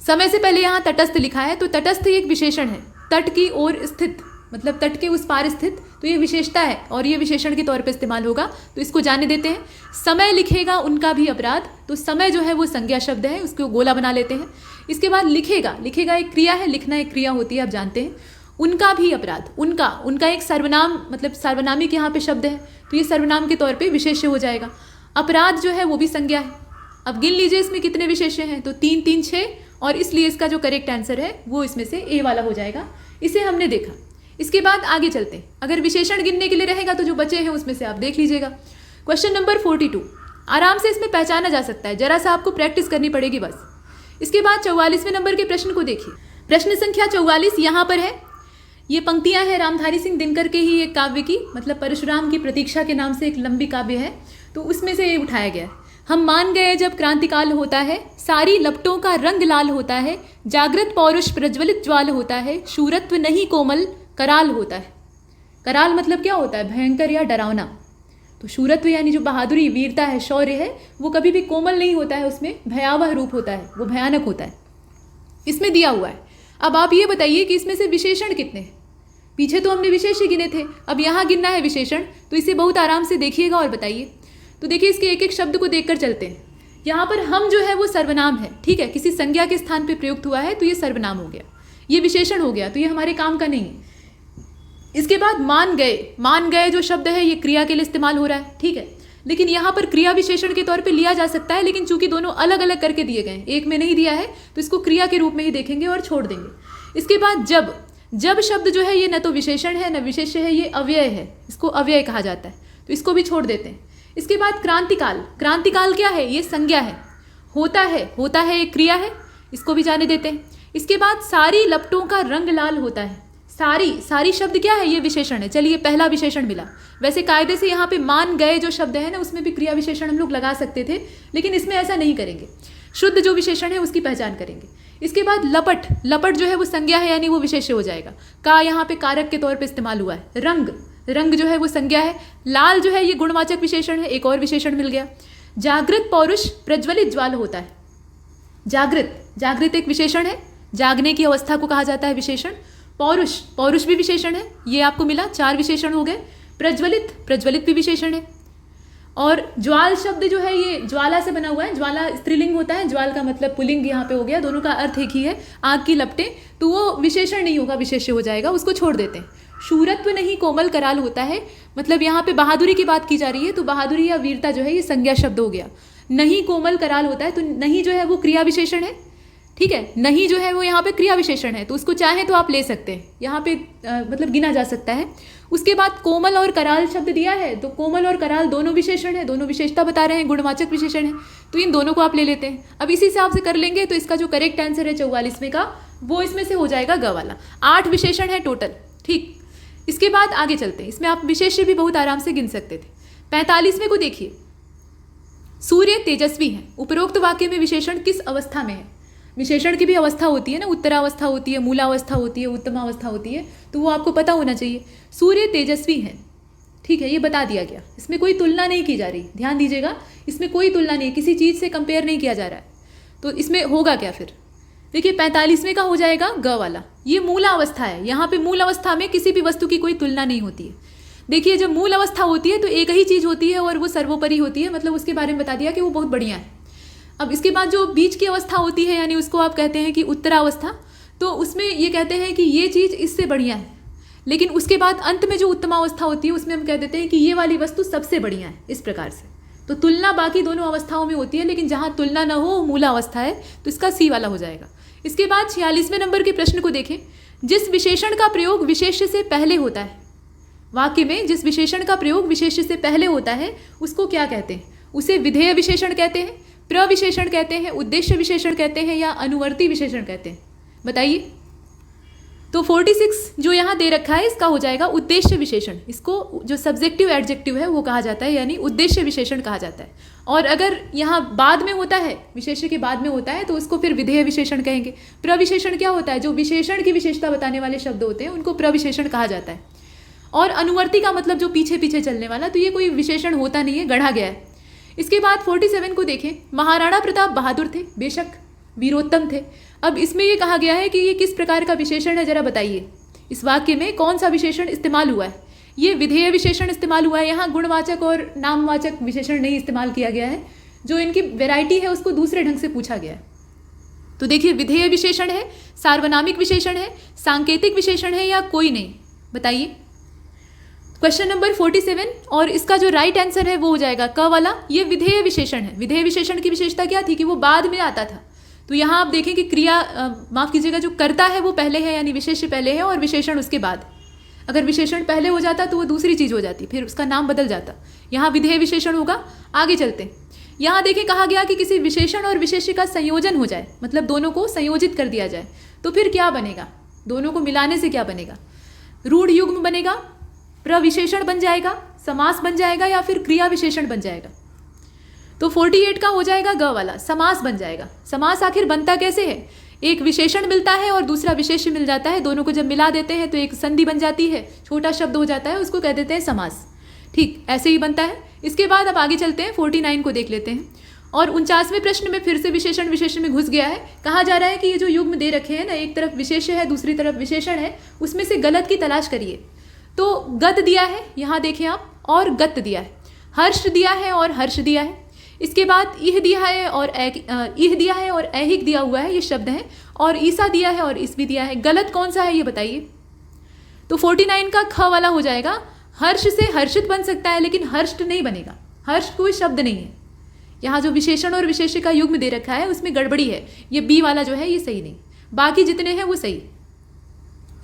समय से पहले यहाँ तटस्थ लिखा है, तो तटस्थ एक विशेषण है, तट की ओर स्थित, मतलब तट के उस पार स्थित, तो ये विशेषता है और ये विशेषण के तौर पे इस्तेमाल होगा, तो इसको जाने देते हैं। समय लिखेगा उनका भी अपराध, तो समय जो है वो संज्ञा शब्द है, उसको गोला बना लेते हैं। इसके बाद लिखेगा, लिखेगा एक क्रिया है, लिखना एक क्रिया होती है, आप जानते हैं। उनका भी अपराध, उनका एक सर्वनाम, मतलब सार्वनामिक यहाँ पे शब्द है, तो ये सर्वनाम के तौर पे विशेष्य हो जाएगा। अपराध जो है वो भी संज्ञा है। अब गिन लीजिए इसमें कितने विशेष्य हैं, तो 3 3 6, और इसलिए इसका जो करेक्ट आंसर है वो इसमें से ए वाला हो जाएगा। इसे हमने देखा। इसके बाद आगे चलते हैं। अगर विशेषण गिनने के लिए रहेगा तो जो बचे हैं उसमें से आप देख लीजिएगा। क्वेश्चन नंबर 42 आराम से इसमें पहचाना जा सकता है, जरा सा आपको प्रैक्टिस करनी पड़ेगी बस। इसके बाद 44वें नंबर के प्रश्न को देखिए। प्रश्न संख्या 44 यहाँ पर है। ये पंक्तियाँ हैं रामधारी सिंह दिनकर के ही एक काव्य की, मतलब परशुराम की प्रतीक्षा के नाम से एक लंबी काव्य है, तो उसमें से ये उठाया गया है। हम मान गए जब क्रांतिकाल होता है, सारी लपटों का रंग लाल होता है, जागृत पौरुष प्रज्वलित ज्वाल होता है, शूरत्व नहीं कोमल कराल होता है। कराल मतलब क्या होता है, भयंकर या डरावना। तो शूरत्व यानी जो बहादुरी, वीरता है, शौर्य है, वो कभी भी कोमल नहीं होता है, उसमें भयावह रूप होता है, वो भयानक होता है। इसमें दिया हुआ है। अब आप ये बताइए कि इसमें से विशेषण कितने हैं। पीछे तो हमने विशेष्य गिने थे, अब यहाँ गिनना है विशेषण, तो इसे बहुत आराम से देखिएगा और बताइए। तो देखिए इसके एक एक शब्द को देखकर चलते हैं। यहाँ पर हम जो है वो सर्वनाम है, ठीक है, किसी संज्ञा के स्थान पे प्रयुक्त हुआ है तो ये सर्वनाम हो गया, ये विशेषण हो गया, तो ये हमारे काम का नहीं है। इसके बाद मान गए जो शब्द है ये क्रिया के लिए इस्तेमाल हो रहा है, ठीक है, लेकिन यहाँ पर क्रिया विशेषण के तौर पे लिया जा सकता है, लेकिन चूंकि दोनों अलग अलग करके दिए गए, एक में नहीं दिया है तो इसको क्रिया के रूप में ही देखेंगे और छोड़ देंगे। इसके बाद जब शब्द जो है ये न तो विशेषण है न विशेष्य है, ये अव्यय है, इसको अव्यय कहा जाता है, तो इसको भी छोड़ देते हैं। इसके बाद क्रांतिकाल क्या है, ये संज्ञा है, होता है एक क्रिया है, इसको भी जाने देते हैं। इसके बाद सारी लपटों का रंग लाल होता है, सारी शब्द क्या है, ये विशेषण है। चलिए पहला विशेषण मिला। वैसे कायदे से यहाँ पे मान गए जो शब्द है ना उसमें भी क्रिया विशेषण हम लोग लगा सकते थे, लेकिन इसमें ऐसा नहीं करेंगे, शुद्ध जो विशेषण है उसकी पहचान करेंगे। इसके बाद लपट जो है वो संज्ञा है, यानी वो विशेष्य हो जाएगा। का यहाँ पे कारक के तौर पे इस्तेमाल हुआ है। रंग जो है वो संज्ञा है। लाल जो है ये गुणवाचक विशेषण है, एक और विशेषण मिल गया। जागृत पौरुष प्रज्वलित ज्वाल होता है। जागृत एक विशेषण है, जागने की अवस्था को कहा जाता है विशेषण। पौरुष भी विशेषण है, ये आपको मिला, 4 विशेषण हो गए। प्रज्वलित भी विशेषण है। और ज्वाल शब्द जो है ये ज्वाला से बना हुआ है, ज्वाला स्त्रीलिंग होता है, ज्वाल का मतलब पुल्लिंग यहाँ पे हो गया, दोनों का अर्थ एक ही है, आग की लपटें, तो वो विशेषण नहीं होगा, विशेष्य हो जाएगा, उसको छोड़ देते हैं। शूरत्व नहीं कोमल कराल होता है, मतलब यहाँ पे बहादुरी की बात की जा रही है, तो बहादुरी या वीरता जो है ये संज्ञा शब्द हो गया। नहीं कोमल कराल होता है, तो नहीं जो है वो क्रिया विशेषण है, ठीक है, नहीं जो है वो यहाँ पे क्रिया विशेषण है, तो उसको चाहे तो आप ले सकते हैं, यहाँ पे मतलब गिना जा सकता है। उसके बाद कोमल और कराल शब्द दिया है, तो कोमल और कराल दोनों विशेषण है, दोनों विशेषता बता रहे हैं, गुणवाचक विशेषण है, तो इन दोनों को आप ले लेते हैं। अब इसी हिसाब से कर लेंगे तो इसका जो करेक्ट आंसर है 44वें का, वो इसमें से हो जाएगा ग वाला। 8 विशेषण है टोटल, ठीक। इसके बाद आगे चलते हैं, इसमें आप विशेष्य भी बहुत आराम से गिन सकते थे। 45वें को देखिए, सूर्य तेजस्वी है। उपरोक्त वाक्य में विशेषण किस अवस्था में है? विशेषण की भी अवस्था होती है ना, उत्तरावस्था होती है, मूलावस्था होती है, उत्तमावस्था होती है, तो वो आपको पता होना चाहिए। सूर्य तेजस्वी है, ठीक है, ये बता दिया गया, इसमें कोई तुलना नहीं की जा रही, ध्यान दीजिएगा, इसमें कोई तुलना नहीं, किसी चीज़ से कंपेयर नहीं किया जा रहा है, तो इसमें होगा क्या फिर? देखिए 45वें का हो जाएगा ग वाला, ये मूल अवस्था है, यहाँ पे मूल अवस्था में किसी भी वस्तु की कोई तुलना नहीं होती है। देखिए जब मूल अवस्था होती है तो एक ही चीज़ होती है और वो सर्वोपरि होती है, मतलब उसके बारे में बता दिया कि वो बहुत बढ़िया है। अब इसके बाद जो बीच की अवस्था होती है, यानी उसको आप कहते हैं कि उत्तरावस्था, तो उसमें ये कहते हैं कि ये चीज़ इससे बढ़िया है, लेकिन उसके बाद अंत में जो उत्तमावस्था होती है उसमें हम कह देते हैं कि ये वाली वस्तु सबसे बढ़िया है, इस प्रकार से। तो तुलना बाकी दोनों अवस्थाओं में होती है, लेकिन जहाँ तुलना न हो मूला अवस्था है, तो इसका सी वाला हो जाएगा। इसके बाद 46वें नंबर के प्रश्न को देखें, जिस विशेषण का प्रयोग विशेष्य से पहले होता है, वाक्य में जिस विशेषण का प्रयोग विशेष्य से पहले होता है उसको क्या कहते हैं? उसे विधेय विशेषण कहते हैं, प्रविशेषण कहते हैं, उद्देश्य विशेषण कहते हैं, या अनुवर्ती विशेषण कहते हैं? बताइए। तो 46 जो यहाँ दे रखा है इसका हो जाएगा उद्देश्य विशेषण, इसको जो सब्जेक्टिव एडजेक्टिव है वो कहा जाता है, यानी उद्देश्य विशेषण कहा जाता है। और अगर यहाँ बाद में होता है, विशेष्य के बाद में होता है, तो उसको फिर विधेय विशेषण कहेंगे। प्रविशेषण क्या होता है? जो विशेषण की विशेषता बताने वाले शब्द होते हैं उनको प्रविशेषण कहा जाता है। और अनुवर्ती का मतलब जो पीछे पीछे चलने वाला, तो ये कोई विशेषण होता नहीं है, गढ़ा गया है। इसके बाद 47 को देखें, महाराणा प्रताप बहादुर थे, बेशक वीरोत्तम थे। अब इसमें ये कहा गया है कि ये किस प्रकार का विशेषण है, जरा बताइए। इस वाक्य में कौन सा विशेषण इस्तेमाल हुआ है? ये विधेय विशेषण इस्तेमाल हुआ है, यहाँ गुणवाचक और नामवाचक विशेषण नहीं इस्तेमाल किया गया है। जो इनकी वैरायटी है उसको दूसरे ढंग से पूछा गया है। तो देखिए विधेय विशेषण है, सार्वनामिक विशेषण है, सांकेतिक विशेषण है, या कोई नहीं? बताइए। क्वेश्चन नंबर 47, और इसका जो राइट आंसर है वो हो जाएगा क वाला। ये विधेय विशेषण है। विधेय विशेषण की विशेषता क्या थी कि वो बाद में आता था। तो यहाँ आप देखें कि क्रिया माफ कीजिएगा, जो कर्ता है वो पहले है, यानी विशेष्य पहले है और विशेषण उसके बाद। अगर विशेषण पहले हो जाता तो वो दूसरी चीज़ हो जाती, फिर उसका नाम बदल जाता। यहाँ विधेय विशेषण होगा। आगे चलते हैं। यहाँ देखें कहा गया कि किसी विशेषण और विशेष्य का संयोजन हो जाए, मतलब दोनों को संयोजित कर दिया जाए, तो फिर क्या बनेगा? दोनों को मिलाने से क्या बनेगा? रूढ़ युग्म बनेगा, प्रविशेषण बन जाएगा, समास बन जाएगा, या फिर क्रिया विशेषण बन जाएगा? तो 48 का हो जाएगा ग वाला, समास बन जाएगा। समास आखिर बनता कैसे है? एक विशेषण मिलता है और दूसरा विशेष्य मिल जाता है, दोनों को जब मिला देते हैं तो एक संधि बन जाती है, छोटा शब्द हो जाता है, उसको कह देते हैं समास। ठीक ऐसे ही बनता है। इसके बाद अब आगे चलते हैं, 49 को देख लेते हैं। और 49वें प्रश्न में फिर से विशेषण विशेषण में घुस गया है। कहा जा रहा है कि ये जो युग्म दे रखे हैं ना, एक तरफ विशेष्य है दूसरी तरफ विशेषण है, उसमें से गलत की तलाश करिए। तो गद दिया है, यहाँ देखें आप, और गत दिया है, हर्ष दिया है और हर्ष दिया है, इसके बाद इह दिया है और इह दिया है और ऐहिक दिया हुआ है, ये शब्द हैं, और ईसा दिया है और इस भी दिया है। गलत कौन सा है ये बताइए। तो 49 का ख वाला हो जाएगा। हर्ष से हर्षित बन सकता है लेकिन हर्ष्ट नहीं बनेगा, हर्ष कोई शब्द नहीं है। यहाँ जो विशेषण और विशेष्य का युग्म दे रखा है उसमें गड़बड़ी है, ये बी वाला जो है ये सही नहीं, बाकी जितने हैं वो सही।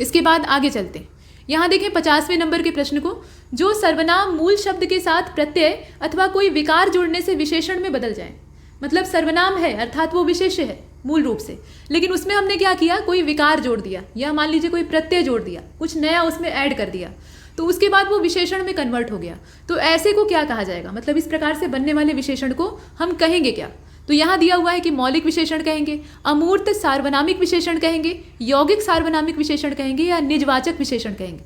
इसके बाद आगे चलते हैं। यहाँ देखें 50वें नंबर के प्रश्न को, जो सर्वनाम मूल शब्द के साथ प्रत्यय अथवा कोई विकार जोड़ने से विशेषण में बदल जाए। मतलब सर्वनाम है अर्थात वो विशेष्य है मूल रूप से, लेकिन उसमें हमने क्या किया, कोई विकार जोड़ दिया या मान लीजिए कोई प्रत्यय जोड़ दिया, कुछ नया उसमें ऐड कर दिया, तो उसके बाद वो विशेषण में कन्वर्ट हो गया। तो ऐसे को क्या कहा जाएगा, मतलब इस प्रकार से बनने वाले विशेषण को हम कहेंगे क्या। तो यहाँ दिया हुआ है कि मौलिक विशेषण कहेंगे, अमूर्त सार्वनामिक विशेषण कहेंगे, यौगिक सार्वनामिक विशेषण कहेंगे, या निजवाचक विशेषण कहेंगे।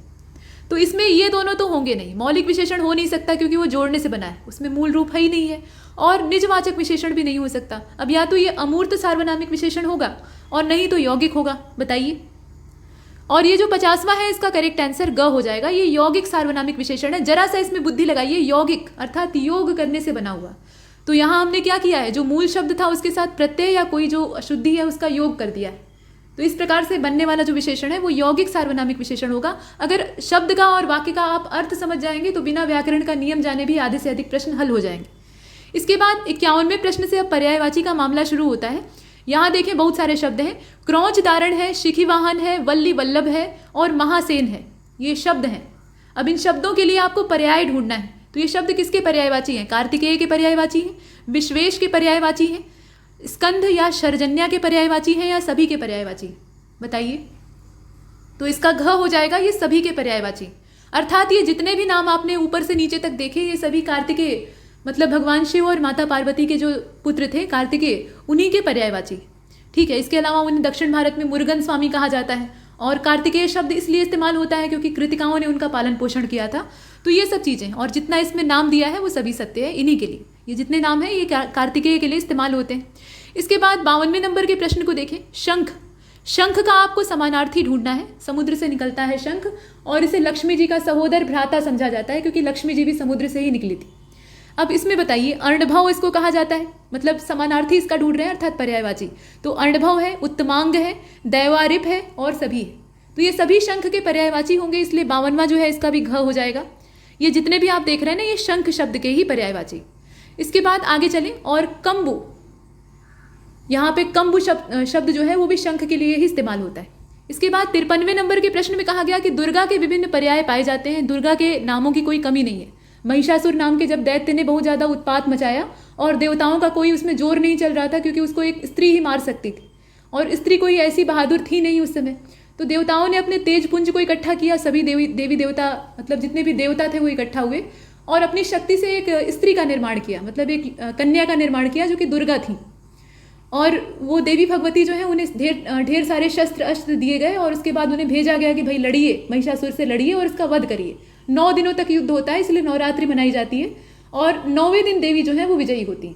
तो इसमें ये दोनों तो होंगे नहीं, मौलिक विशेषण हो नहीं सकता क्योंकि वो जोड़ने से बना है, उसमें मूल रूप है ही नहीं है, और निजवाचक विशेषण भी नहीं हो सकता। अब या तो ये अमूर्त सार्वनामिक विशेषण होगा और नहीं तो यौगिक होगा, बताइए। और ये जो 50वां है इसका करेक्ट आंसर ग हो जाएगा, ये यौगिक सार्वनामिक विशेषण है। जरा सा इसमें बुद्धि लगाइए, यौगिक अर्थात योग करने से बना हुआ। तो यहाँ हमने क्या किया है, जो मूल शब्द था उसके साथ प्रत्यय या कोई जो अशुद्धि है उसका योग कर दिया है। तो इस प्रकार से बनने वाला जो विशेषण है वो यौगिक सार्वनामिक विशेषण होगा। अगर शब्द का और वाक्य का आप अर्थ समझ जाएंगे तो बिना व्याकरण का नियम जाने भी आधे से अधिक प्रश्न हल हो जाएंगे। इसके बाद 51वें प्रश्न से अब पर्यायवाची का मामला शुरू होता है। यहाँ देखें बहुत सारे शब्द हैं, क्रौच दारण है, शिखी वाहन है, वल्ली वल्लभ है और महासेन है, ये शब्द हैं। अब इन शब्दों के लिए आपको पर्याय ढूंढना है। तो ये शब्द किसके पर्यायवाची हैं, कार्तिकेय के पर्यायवाची हैं, विश्वेश के पर्यायवाची हैं, स्कंध या शर्जन्या के पर्यायवाची हैं, या सभी के पर्यायवाची, बताइए। तो इसका घ हो जाएगा, ये सभी के पर्यायवाची, अर्थात ये जितने भी नाम आपने ऊपर से नीचे तक देखे ये सभी कार्तिकेय, मतलब भगवान शिव और माता पार्वती के जो पुत्र थे कार्तिकेय, उन्हीं के पर्यायवाची। ठीक है, इसके अलावा उन्हें दक्षिण भारत में मुरुगन स्वामी कहा जाता है, और कार्तिकेय शब्द इसलिए इस्तेमाल होता है क्योंकि कृतिकाओं ने उनका पालन पोषण किया था। तो ये सब चीज़ें, और जितना इसमें नाम दिया है वो सभी सत्य है, इन्हीं के लिए ये जितने नाम हैं ये कार्तिकेय के लिए इस्तेमाल होते हैं। इसके बाद 52वें नंबर के प्रश्न को देखें, शंख। शंख का आपको समानार्थी ढूंढना है। समुद्र से निकलता है शंख, और इसे लक्ष्मी जी का सहोदर भ्राता समझा जाता है क्योंकि लक्ष्मी जी भी समुद्र से ही निकली थी। अब इसमें बताइए, अर्णभव इसको कहा जाता है, मतलब समानार्थी इसका ढूंढ रहे हैं अर्थात पर्यायवाची। तो अर्णभव है, उत्तमांग है, दैवारिप है और सभी है। तो ये सभी शंख के पर्यायवाची होंगे, इसलिए 52वां जो है इसका भी घ हो जाएगा। ये जितने भी आप देख रहे हैं ना ये शंख शब्द के ही पर्यायवाची। इसके बाद आगे चलें, और कंबु, यहाँ पे कंबु शब्द जो है वो भी शंख के लिए ही इस्तेमाल होता है। इसके बाद 53वें नंबर के प्रश्न में कहा गया कि दुर्गा के विभिन्न पर्याय पाए जाते हैं, दुर्गा के नामों की कोई कमी नहीं है। महिषासुर नाम के जब दैत्य ने बहुत ज़्यादा उत्पात मचाया और देवताओं का कोई उसमें जोर नहीं चल रहा था क्योंकि उसको एक स्त्री ही मार सकती थी, और स्त्री कोई ऐसी बहादुर थी नहीं उस समय, तो देवताओं ने अपने तेज पुंज को इकट्ठा किया, सभी देवी देवता मतलब जितने भी देवता थे वो इकट्ठा हुए और अपनी शक्ति से एक स्त्री का निर्माण किया, मतलब एक कन्या का निर्माण किया जो कि दुर्गा थी। और वो देवी भगवती जो है उन्हें ढेर सारे शस्त्र अस्त्र दिए गए और उसके बाद उन्हें भेजा गया कि भाई लड़िए, महिषासुर से लड़िए और इसका वध करिए। 9 दिनों तक युद्ध होता है, इसलिए नवरात्रि मनाई जाती है, और 9वें दिन देवी जो है वो विजयी होती है।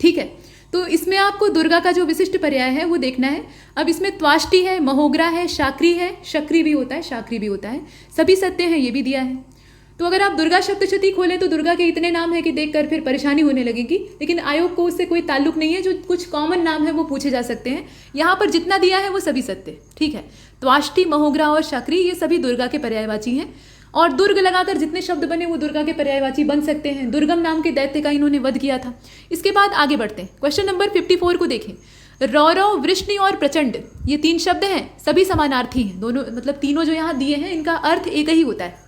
ठीक है, तो इसमें आपको दुर्गा का जो विशिष्ट पर्याय है वो देखना है। अब इसमें त्वाष्टी है, महोग्रा है, शाक्री है, शक्री भी होता है, शाक्री भी होता है, सभी सत्य हैं, ये भी दिया है। तो अगर आप दुर्गा सप्तशती खोलें तो दुर्गा के इतने नाम है कि देखकर फिर परेशानी होने लगेगी, लेकिन आयोग को उससे कोई ताल्लुक नहीं है, जो कुछ कॉमन नाम है वो पूछे जा सकते हैं। यहाँ पर जितना दिया है वो सभी सत्य, ठीक है। त्वाष्टी, महोग्रा और शाक्री ये सभी दुर्गा के पर्यायवाची हैं, और दुर्ग लगाकर जितने शब्द बने वो दुर्गा के पर्यायवाची बन सकते हैं। दुर्गम नाम के दैत्य का इन्होंने वध किया था। इसके बाद आगे बढ़ते हैं, क्वेश्चन नंबर 54 को देखें। रौरव, वृष्णि और प्रचंड ये 3 शब्द हैं, सभी समानार्थी हैं, दोनों मतलब तीनों जो यहाँ दिए हैं इनका अर्थ एक ही होता है।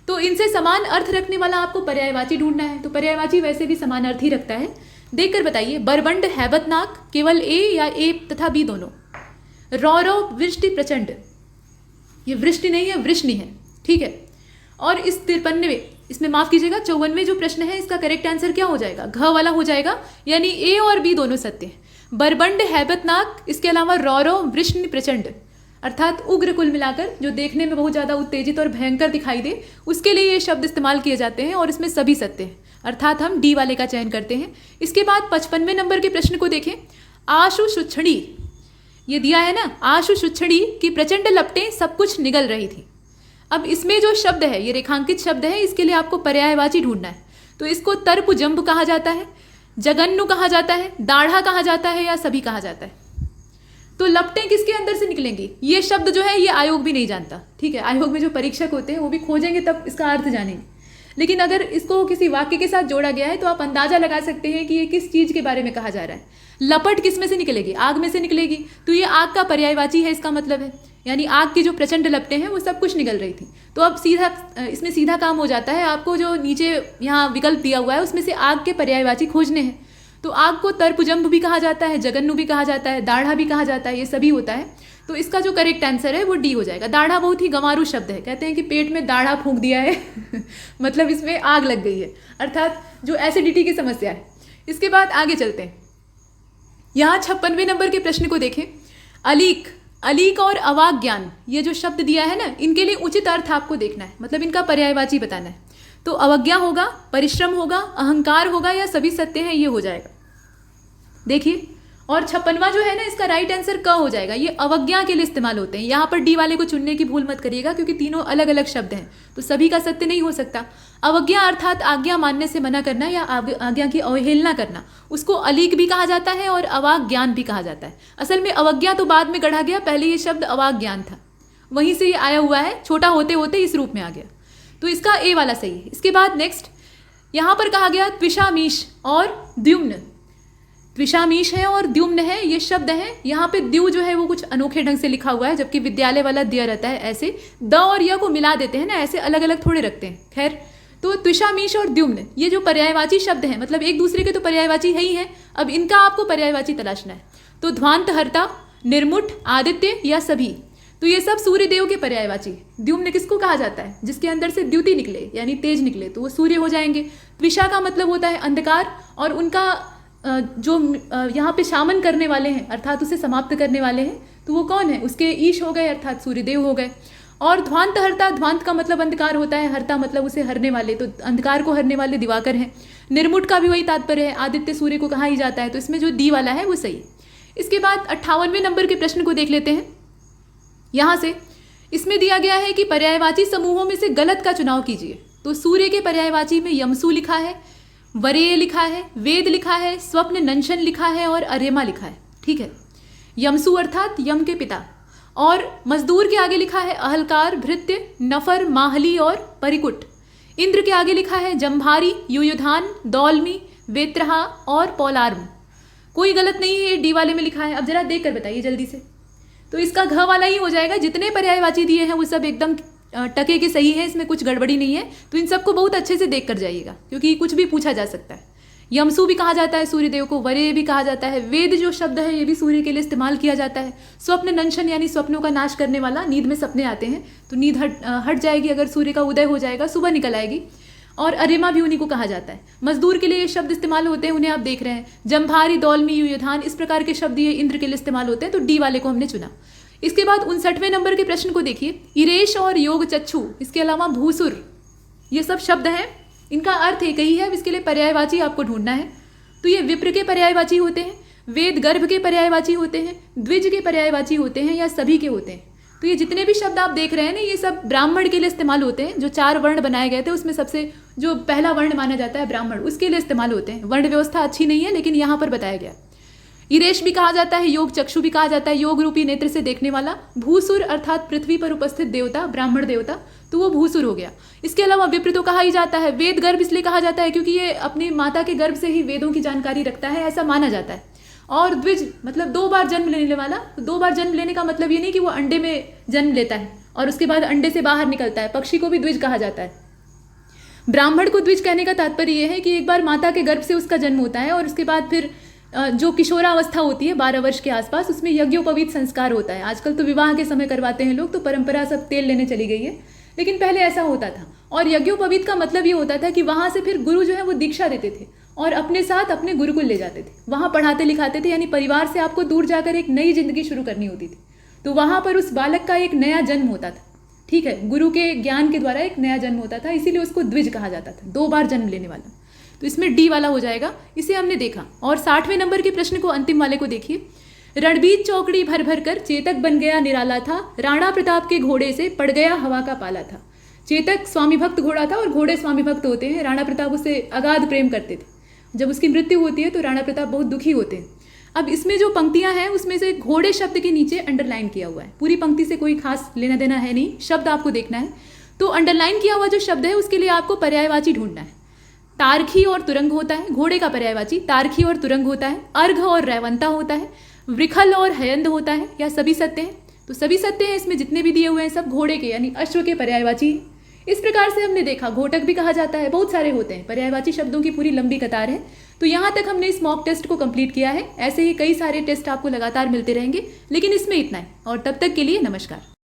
तो इनसे समान अर्थ रखने वाला आपको पर्यायवाची ढूंढना है। तो पर्यायवाची वैसे भी समानार्थी रखता है, देखकर बताइए। बरबंड, हैबतनाक, केवल ए या ए तथा बी दोनों। रौरव, वृष्टि, प्रचंड, ये वृष्टि नहीं है, वृष्णि है, ठीक है। और इस 53वें, इसमें माफ कीजिएगा 54वें जो प्रश्न है इसका करेक्ट आंसर क्या हो जाएगा, घ वाला हो जाएगा, यानी ए और बी दोनों सत्य हैं। बरबंड, हैबतनाक, इसके अलावा रौरव, वृष्णि, प्रचंड, अर्थात उग्र कुल मिलाकर जो देखने में बहुत ज़्यादा उत्तेजित और भयंकर दिखाई दे, उसके लिए ये शब्द इस्तेमाल किए जाते हैं और इसमें सभी सत्य हैं, अर्थात हम डी वाले का चयन करते हैं। इसके बाद 55वें नंबर के प्रश्न को देखें। आशु शुच्छड़ी, ये दिया है ना, आशु शुच्छड़ी की प्रचंड लपटें सब कुछ निगल रही थी। अब इसमें जो शब्द है, ये रेखांकित शब्द है, इसके लिए आपको पर्यायवाची ढूंढना है। तो इसको तर्पुजंब कहा जाता है, जगन्नु कहा जाता है, दाढ़ा कहा जाता है या सभी कहा जाता है। तो लपटें किसके अंदर से निकलेंगी, ये शब्द जो है ये आयोग भी नहीं जानता, ठीक है। आयोग में जो परीक्षक होते हैं वो भी खोजेंगे तब इसका अर्थ जानेंगे, लेकिन अगर इसको किसी वाक्य के साथ जोड़ा गया है तो आप अंदाजा लगा सकते हैं कि ये किस चीज़ के बारे में कहा जा रहा है। लपट किस में से निकलेगी, आग में से निकलेगी, तो ये आग का पर्यायवाची है, इसका मतलब है, यानी आग की जो प्रचंड लपटें हैं वो सब कुछ निकल रही थी। तो अब सीधा इसमें सीधा काम हो जाता है, आपको जो नीचे यहाँ विकल्प दिया हुआ है उसमें से आग के पर्यायवाची खोजने हैं। तो आग को तर्पुजंब भी कहा जाता है, जगन्नु भी कहा जाता है, दाढ़ा भी कहा जाता है, ये सभी होता है। तो इसका जो करेक्ट आंसर है वो डी हो जाएगा। दाढ़ा बहुत ही गंवारू शब्द है, कहते हैं कि पेट में दाढ़ा फूंक दिया है मतलब इसमें आग लग गई है, अर्थात जो एसिडिटी की समस्या है। इसके बाद आगे चलते हैं। यहाँ 56वें नंबर के प्रश्न को देखें। अलीक, अलीक और अवाक ज्ञान, ये जो शब्द दिया है ना, इनके लिए उचित अर्थ आपको देखना है, मतलब इनका पर्यायवाची बताना है। तो अवज्ञा होगा, परिश्रम होगा, अहंकार होगा या सभी सत्य हैं, ये हो जाएगा। देखिए, और 56वां जो है ना, इसका राइट आंसर क हो जाएगा। ये अवज्ञा के लिए इस्तेमाल होते हैं। यहाँ पर डी वाले को चुनने की भूल मत करिएगा, क्योंकि तीनों अलग अलग शब्द हैं, तो सभी का सत्य नहीं हो सकता। अवज्ञा अर्थात आज्ञा मानने से मना करना या आज्ञा की अवहेलना करना, उसको अलीक भी कहा जाता है और अवाक ज्ञान भी कहा जाता है। असल में अवज्ञा तो बाद में गढ़ा गया, पहले ये शब्द अवाक ज्ञान था, वहीं से ये आया हुआ है, छोटा होते होते इस रूप में आ गया। तो इसका ए वाला सही है। इसके बाद नेक्स्ट यहाँ पर कहा गया त्विषामीश और द्युम्न। त्विषामीश है और द्युम्न है, ये शब्द हैं। यहाँ पे द्यु जो है वो कुछ अनोखे ढंग से लिखा हुआ है, जबकि विद्यालय वाला दिया रहता है ऐसे, द और य को मिला देते हैं ना, ऐसे अलग अलग थोड़े रखते हैं। खैर, तो त्विषामीश और द्युम्न ये जो पर्यायवाची शब्द हैं, मतलब एक दूसरे के तो पर्यायवाची है ही हैं, अब इनका आपको पर्यायवाची तलाशना है। तो ध्वांतहर्ता, निर्मुठ, आदित्य या सभी, तो ये सब सूर्य देव के पर्यायवाची। द्युम्न किसको कहा जाता है, जिसके अंदर से द्युति निकले यानी तेज निकले, तो वो सूर्य हो जाएंगे। त्विषा का मतलब होता है अंधकार, और उनका जो यहाँ पे शामन करने वाले हैं, अर्थात उसे समाप्त करने वाले हैं, तो वो कौन है, उसके ईश हो गए, अर्थात सूर्यदेव हो गए। और ध्वांत हरता, ध्वांत का मतलब अंधकार होता है, हरता मतलब उसे हरने वाले, तो अंधकार को हरने वाले दिवाकर हैं। निर्मुठ का भी वही तात्पर्य है, आदित्य सूर्य को कहा ही जाता है, तो इसमें जो डी वाला है वो सही है। इसके बाद 58वें नंबर के प्रश्न को देख लेते हैं। यहाँ से इसमें दिया गया है कि पर्यायवाची समूहों में से गलत का चुनाव कीजिए। तो सूर्य के पर्यायवाची में यमसू लिखा है, वरेय लिखा है, वेद लिखा है, स्वप्न नंशन लिखा है और अरेमा लिखा है, ठीक है। यमसू अर्थात यम के पिता, और मजदूर के आगे लिखा है अहलकार, भृत्य, नफर, माहली और परिकुट। इंद्र के आगे लिखा है जम्भारी, युयुधान, दौलमी, वेत्रहा और पौलार्म। कोई गलत नहीं है, ये डी वाले में लिखा है। अब जरा देख कर बताइए जल्दी से। तो इसका घ वाला ही हो जाएगा। जितने पर्यायवाची दिए हैं वो सब एकदम टके के सही है, इसमें कुछ गड़बड़ी नहीं है। तो इन सबको बहुत अच्छे से देख कर जाइएगा, क्योंकि कुछ भी पूछा जा सकता है। यमसू भी कहा जाता है सूर्यदेव को, वरेय भी कहा जाता है, वेद जो शब्द है ये भी सूर्य के लिए इस्तेमाल किया जाता है। स्वप्न नंशन यानी स्वप्नों का नाश करने वाला, नींद में सपने आते हैं तो नींद हट जाएगी अगर सूर्य का उदय हो जाएगा, सुबह निकल आएगी। और अरेमा भी उन्हीं को कहा जाता है। मजदूर के लिए ये शब्द इस्तेमाल होते हैं, उन्हें आप देख रहे हैं। जम्भारी, दौलमी, युयुधान, इस प्रकार के शब्द ये इंद्र के लिए इस्तेमाल होते हैं, तो डी वाले को हमने चुना। इसके बाद 59वें नंबर के प्रश्न को देखिए। इरेश और योग चक्षु, इसके अलावा भूसुर, ये सब शब्द हैं, इनका अर्थ एक ही है, इसके लिए पर्यायवाची आपको ढूंढना है। तो ये विप्र के पर्यायवाची होते हैं, वेद गर्भ के पर्यायवाची होते हैं, द्विज के पर्यायवाची होते हैं या सभी के होते हैं। तो ये जितने भी शब्द आप देख रहे हैं ना, ये सब ब्राह्मण के लिए इस्तेमाल होते हैं। जो 4 वर्ण बनाए गए थे उसमें सबसे जो पहला वर्ण माना जाता है ब्राह्मण, उसके लिए इस्तेमाल होते हैं। वर्ण व्यवस्था अच्छी नहीं है, लेकिन यहाँ पर बताया गया। इरेश भी कहा जाता है, योग चक्षु भी कहा जाता है, योग रूपी नेत्र से देखने वाला। भूसुर अर्थात पृथ्वी पर उपस्थित देवता, ब्राह्मण देवता, तो वो भूसुर हो गया। इसके अलावा विप्र तो कहा ही जाता है। वेद गर्भ इसलिए कहा जाता है क्योंकि ये अपनी माता के गर्भ से ही वेदों की जानकारी रखता है, ऐसा माना जाता है। और द्विज मतलब 2 बार जन्म लेने वाला। 2 बार जन्म लेने का मतलब ये नहीं कि वो अंडे में जन्म लेता है और उसके बाद अंडे से बाहर निकलता है, पक्षी को भी द्विज कहा जाता है। ब्राह्मण को द्विज कहने का तात्पर्य यह है कि एक बार माता के गर्भ से उसका जन्म होता है और उसके बाद फिर जो किशोरावस्था होती है 12 वर्ष के आसपास, उसमें यज्ञोपवीत संस्कार होता है। आजकल तो विवाह के समय करवाते हैं लोग, तो परंपरा सब तेल लेने चली गई है, लेकिन पहले ऐसा होता था। और यज्ञोपवीत का मतलब ये होता था कि वहाँ से फिर गुरु जो है वो दीक्षा देते थे और अपने साथ अपने गुरुकुल ले जाते थे, वहाँ पढ़ाते लिखाते थे, यानी परिवार से आपको दूर जाकर एक नई जिंदगी शुरू करनी होती थी। तो वहाँ पर उस बालक का एक नया जन्म होता था। ठीक है, गुरु के ज्ञान के द्वारा एक नया जन्म होता था, इसीलिए उसको द्विज कहा जाता था, 2 बार जन्म लेने वाला। तो इसमें डी वाला हो जाएगा, इसे हमने देखा। और 60वें नंबर के प्रश्न को, अंतिम वाले को देखिए। रणबीर चौकड़ी भर भर कर चेतक बन गया निराला था, राणा प्रताप के घोड़े से पड़ गया हवा का पाला था। चेतक स्वामी भक्त घोड़ा था और घोड़े स्वामी भक्त होते हैं। राणा प्रताप उससे अगाध प्रेम करते थे। जब उसकी मृत्यु होती है तो राणा प्रताप बहुत दुखी होते हैं। अब इसमें जो पंक्तियां हैं उसमें से घोड़े शब्द के नीचे अंडरलाइन किया हुआ है। पूरी पंक्ति से कोई खास लेना देना है नहीं, शब्द आपको देखना है। तो अंडरलाइन किया हुआ जो शब्द है उसके लिए आपको पर्यायवाची ढूंढना है। तारखी और तुरंग होता है, घोड़े का पर्यायवाची तारखी और तुरंग होता है। अर्घ और रेवंता होता है। वृखल और हयंद होता है, या सभी सत्य हैं। तो सभी सत्य हैं, इसमें जितने भी दिए हुए हैं सब घोड़े के यानी अश्व के पर्यायवाची। इस प्रकार से हमने देखा, घोटक भी कहा जाता है, बहुत सारे होते हैं। पर्यायवाची शब्दों की पूरी लंबी कतार है। तो यहाँ तक हमने इस मॉक टेस्ट को कंप्लीट किया है। ऐसे ही कई सारे टेस्ट आपको लगातार मिलते रहेंगे, लेकिन इसमें इतना है। और तब तक के लिए नमस्कार।